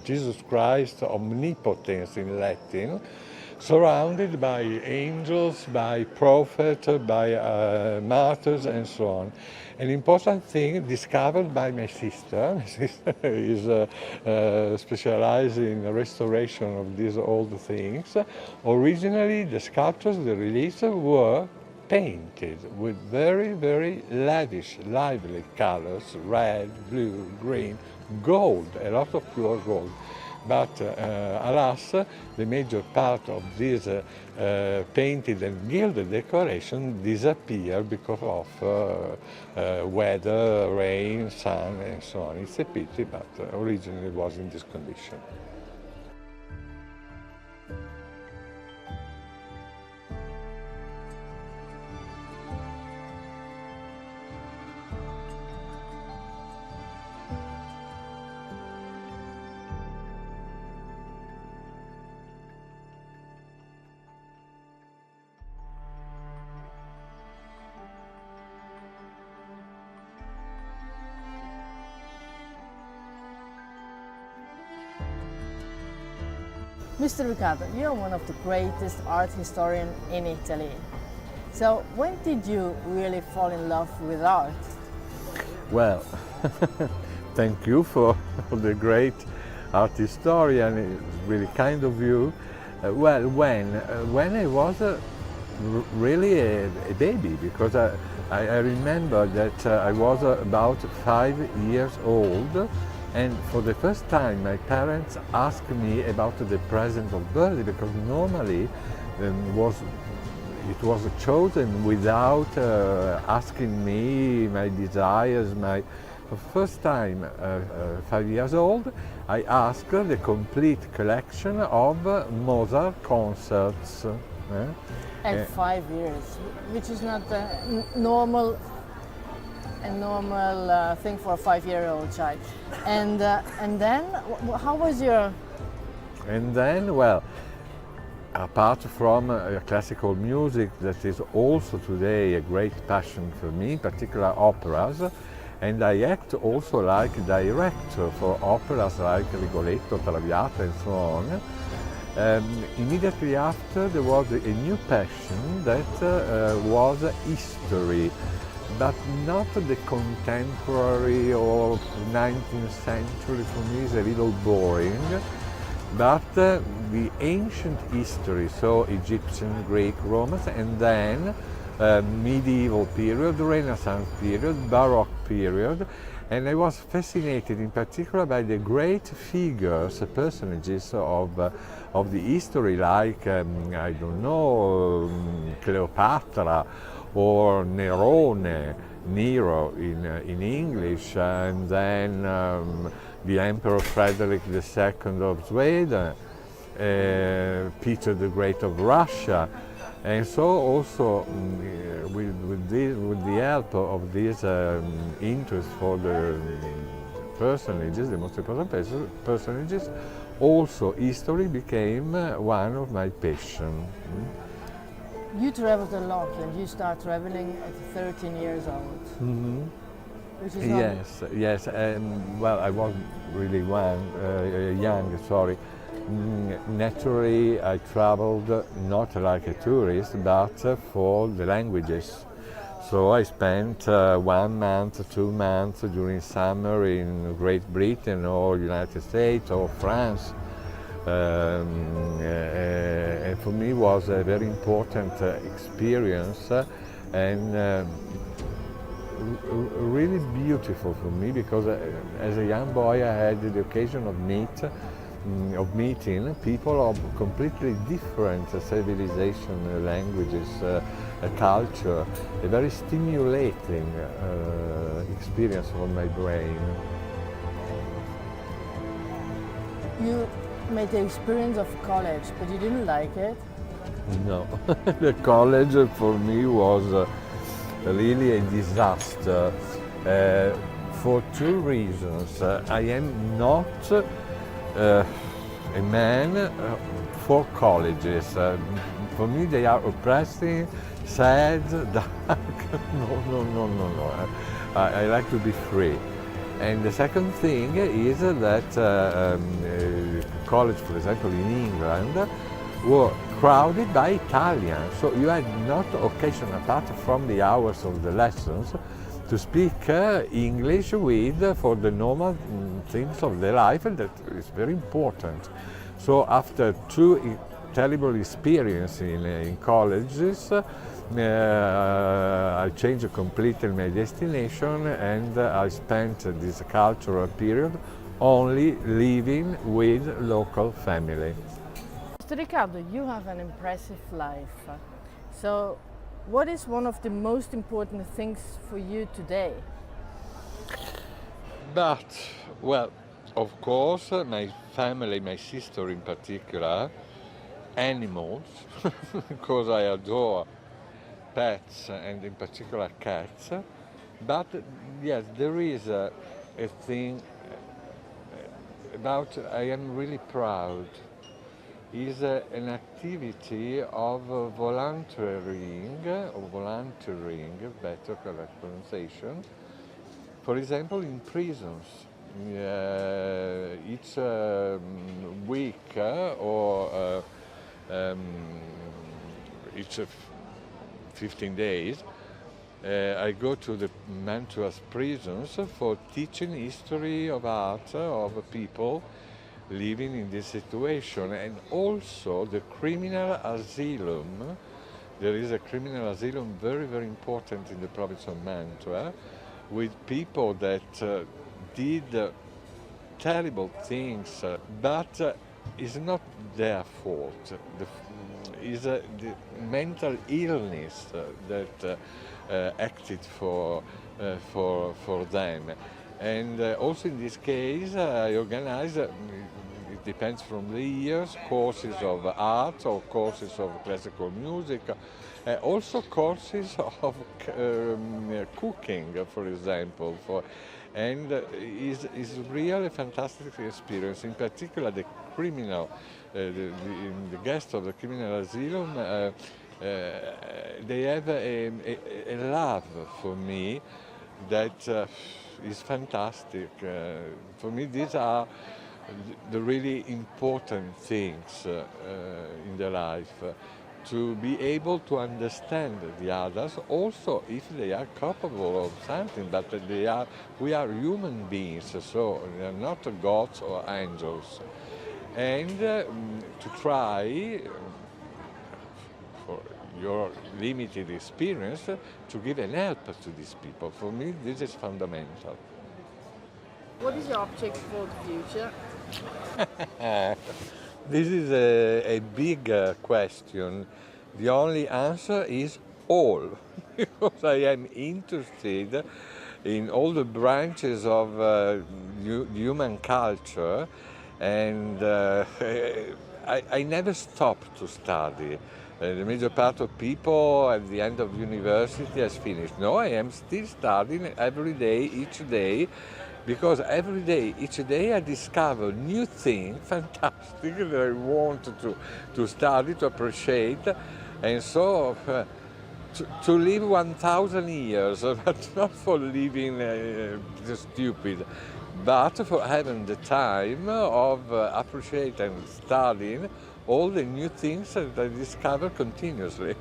S9: Jesus Christ omnipotence in Latin, surrounded by angels, by prophets, by martyrs, and so on. An important thing discovered by my sister. My sister is specialized in the restoration of these old things. Originally, the sculptures, the reliefs, were painted with very, very lavish, lively colors, red, blue, green, gold, a lot of pure gold. But alas, the major part of this painted and gilded decoration disappeared because of weather, rain, sun, and so on. It's a pity, but originally it was in this condition.
S10: Mr. Riccardo, you're one of the greatest art historians in Italy. So when did you really fall in love with art?
S9: Well, thank you for the great art historian. It's really kind of you. Well, when I was really a baby, because I remember that I was about 5 years old, and for the first time my parents asked me about the present of birthday, because normally it was chosen without asking me my desires. For the first time, 5 years old, I asked the complete collection of Mozart concerts.
S10: And 5 years, which is not a normal thing for a 5-year-old child. And then, how was your?
S9: And then, well, apart from classical music, that is also today a great passion for me, in particular operas, and I act also like director for operas like Rigoletto, Traviata, and so on. Immediately after, there was a new passion that was history, but not the contemporary or 19th century. For me is a little boring, but the ancient history, so Egyptian, Greek, Romans, and then medieval period, Renaissance period, Baroque period. And I was fascinated in particular by the great figures, personages of the history, like, I don't know, Cleopatra or Nerone, Nero in English, and then the Emperor Frederick II of Sweden, Peter the Great of Russia. And so also with the help of this interest for the personages, the most important personages, also history became one of my passions.
S10: You traveled a lot, and you start traveling at 13 years old.
S9: Mm-hmm.
S10: Which is not...
S9: Yes. Well, I was really young. Sorry. Naturally, I traveled not like a tourist, but for the languages. So I spent 1 month, 2 months during summer in Great Britain or United States or France. And for me it was a very important experience and really beautiful for me, because as a young boy I had the occasion of meeting people of completely different civilization, languages, culture, a very stimulating experience for my brain.
S10: You made the experience of college, but you didn't like it?
S9: No, the college for me was really a disaster for 2 reasons. I am not a man for colleges. For me they are oppressing, sad, dark. No. I like to be free. And the second thing is that college, for example, in England, were crowded by Italians. So you had not occasion, apart from the hours of the lessons, to speak English with for the normal things of the life, and that is very important. So after two terrible experiences in colleges, I changed completely my destination, and I spent this cultural period only living with local family.
S10: Mr. Riccardo, you have an impressive life. So, what is one of the most important things for you today?
S9: But, well, of course, my family, my sister in particular, animals, because I adore pets and in particular cats. But yes, there is a thing about I am really proud. Is an activity of volunteering, better correct pronunciation. For example, in prisons, each week or each 15 days, I go to the Mantua's prisons for teaching history of art of people living in this situation, and also the criminal asylum. There is a criminal asylum very, very important in the province of Mantua, with people that did terrible things, but it's not their fault. It's the mental illness that acted for them. And also in this case, I organize, it depends from the years, courses of art or courses of classical music, also courses of cooking, for example. And it's really a fantastic experience. In particular, the criminal, the guests of the criminal asylum, they have a love for me that is fantastic. For me, these are the really important things in the life. To be able to understand the others, also if they are capable of something, but we are human beings, so they are not gods or angels. And to try, for your limited experience, to give an help to these people. For me, this is fundamental.
S10: What is your object for the future?
S9: This is a big question. The only answer is all, because I am interested in all the branches of human culture, and I never stop to study. The major part of people at the end of university has finished. No, I am still studying every day, each day, because every day, each day I discover new things, fantastic, that I want to study, to appreciate. And so to live 1,000 years, but not for living stupid, but for having the time of appreciating and studying all the new things that I discover continuously.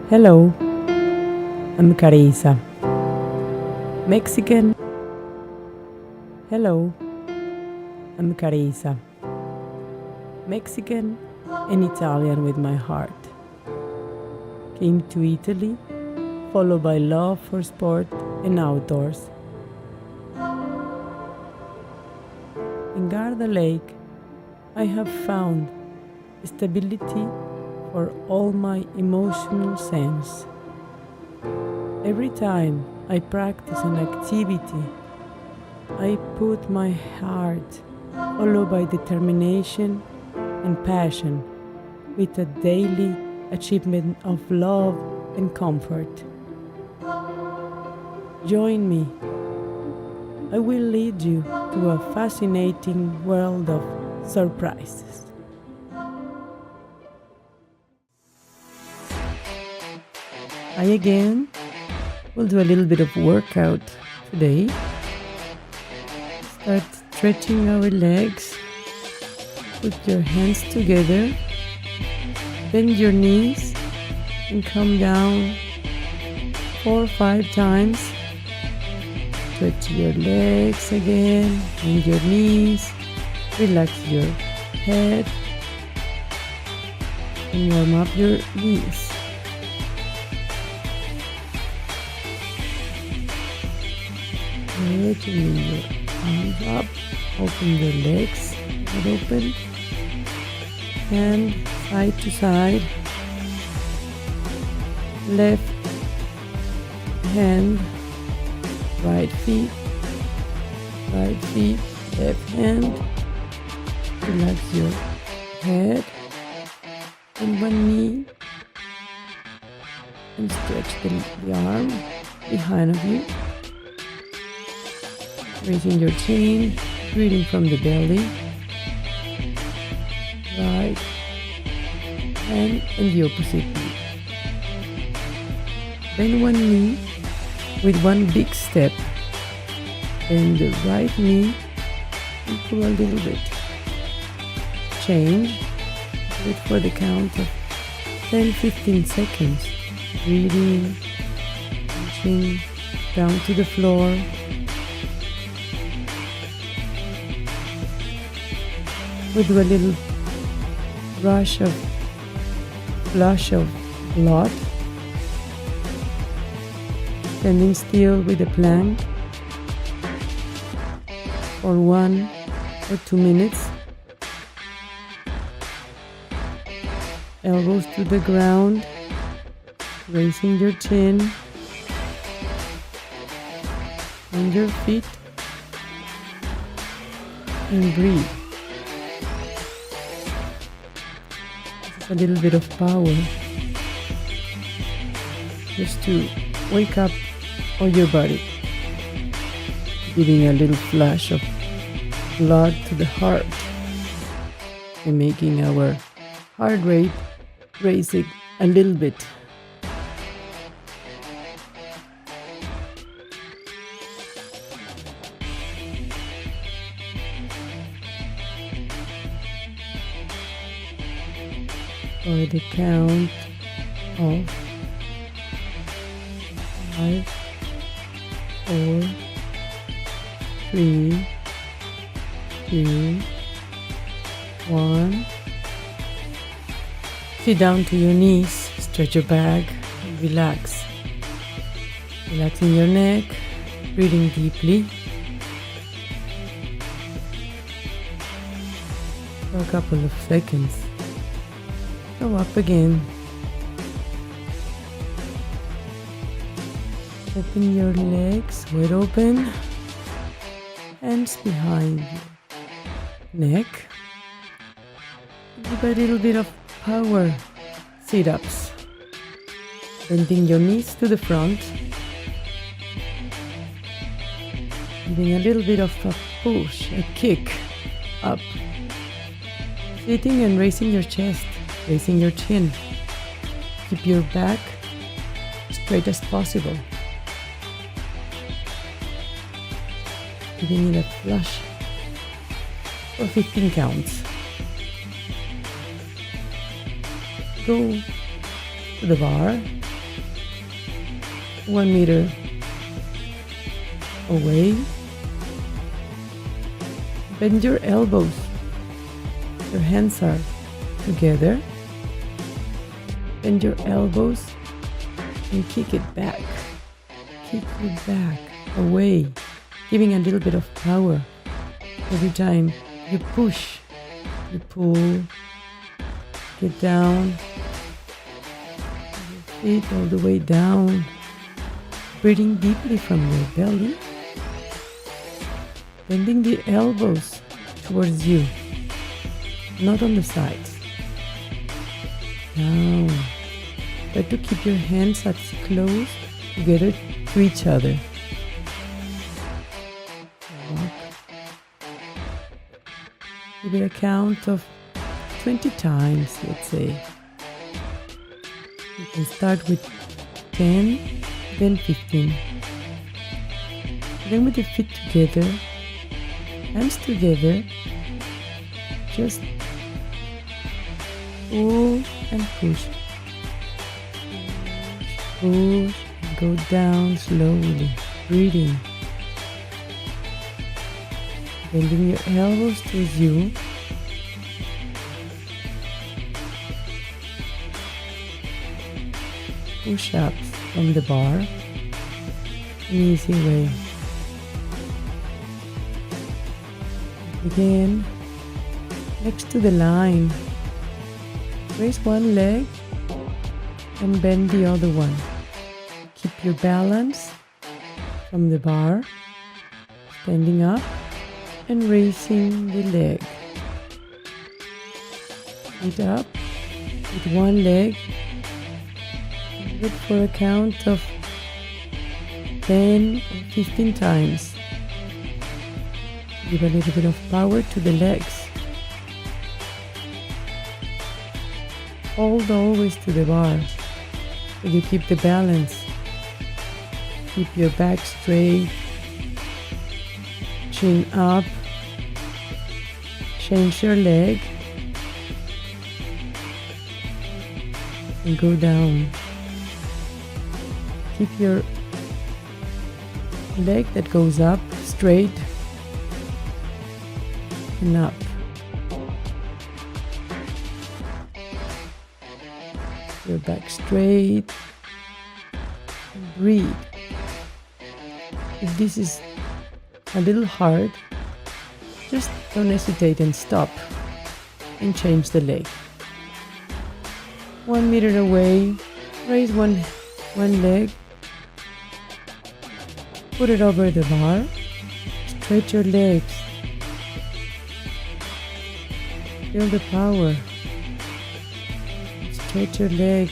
S3: Hello, I'm Carissa. Mexican. Hello, I'm Carissa. Mexican and Italian with my heart. Came to Italy, followed by love for sport and outdoors. In Garda Lake, I have found stability for all my emotional sense. Every time I practice an activity, I put my heart, followed by determination and passion, with a daily achievement of love and comfort. Join me. I will lead you to a fascinating world of surprises. I again will do a little bit of workout today. Start stretching our legs. Put your hands together. Bend your knees and come down 4 or 5 times. Stretch your legs again, bend your knees, relax your head, and warm up your knees. Good, and your arms up, open your legs, wide open, hand side to side, left hand, right feet, left hand. Relax your head and one knee, and stretch the arm behind of you. Raising your chin, breathing from the belly. Right hand and the opposite knee. Bend one knee with one big step. Bend the right knee and pull a little bit. Change. Wait for the count of 10-15 seconds. Breathing, reaching down to the floor. We do a little flush of blood. Standing still with a plank for 1 or 2 minutes. Elbows to the ground, raising your chin on your feet, and breathe. A little bit of power just to wake up all your body, giving a little flash of blood to the heart and making our heart rate raising a little bit. For the count of 5, 4, 3, 2, 1. Sit down to your knees, stretch your back, and relax. Relaxing your neck, breathing deeply. For a couple of seconds. Go up again. Open your legs wide open. Hands behind your neck. Give a little bit of power sit-ups. Bending your knees to the front. Giving a little bit of a push, a kick up. Sitting and raising your chest. Raising your chin. Keep your back straight as possible. Giving it a flush for 15 counts. Go to the bar, 1 meter away. Bend your elbows. Your hands are together. Bend your elbows and kick it back. Kick it back, away, giving a little bit of power. Every time you push, you pull, get down, your feet all the way down, breathing deeply from your belly, bending the elbows towards you, not on the sides. Down. Try to keep your hands as close together to each other. Walk. Give it a count of 20 times, let's say. You can start with 10, then 15. Then with the feet together, hands together, just pull and push. Push and go down slowly, breathing. Bending your elbows towards you. Push-ups from the bar. An easy way. Again, next to the line. Raise one leg and bend the other one. Keep your balance from the bar, standing up and raising the leg. Feet up with one leg. Do it for a count of 10 or 15 times. Give a little bit of power to the legs. Hold always to the bar so you keep the balance. Keep your back straight, chin up, change your leg and go down. Keep your leg that goes up straight and up. Your back straight. Breathe. If this is a little hard, just don't hesitate and stop and change the leg. 1 meter away, raise one leg, put it over the bar, stretch your legs, feel the power. Stretch your leg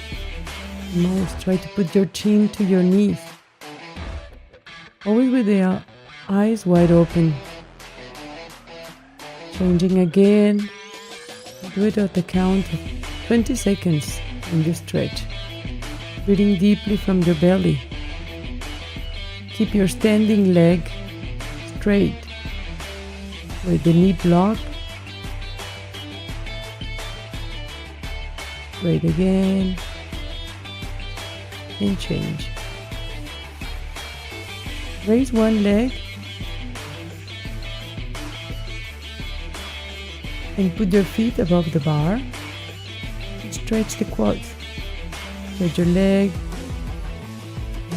S3: most. Try to put your chin to your knees. Always with the eyes wide open. Changing again. Do it at the count of 20 seconds when you stretch. Breathing deeply from your belly. Keep your standing leg straight with the knee block. Straight again and change. Raise one leg and put your feet above the bar and stretch the quads. Stretch your leg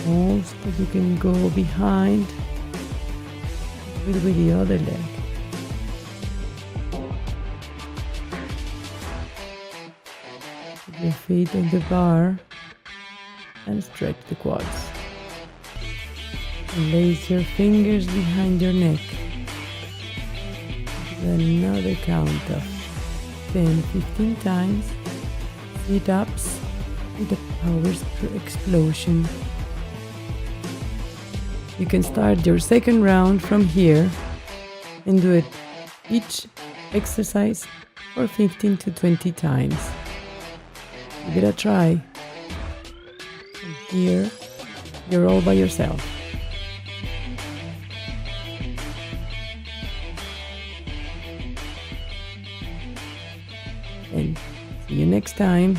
S3: most that you can go behind with the other leg. Your feet on the bar and stretch the quads. And place your fingers behind your neck. Another count of 10-15 times. Sit-ups with a power explosion. You can start your second round from here and do it each exercise for 15 to 20 times. Give it a try. And here, you're all by yourself. And see you next time.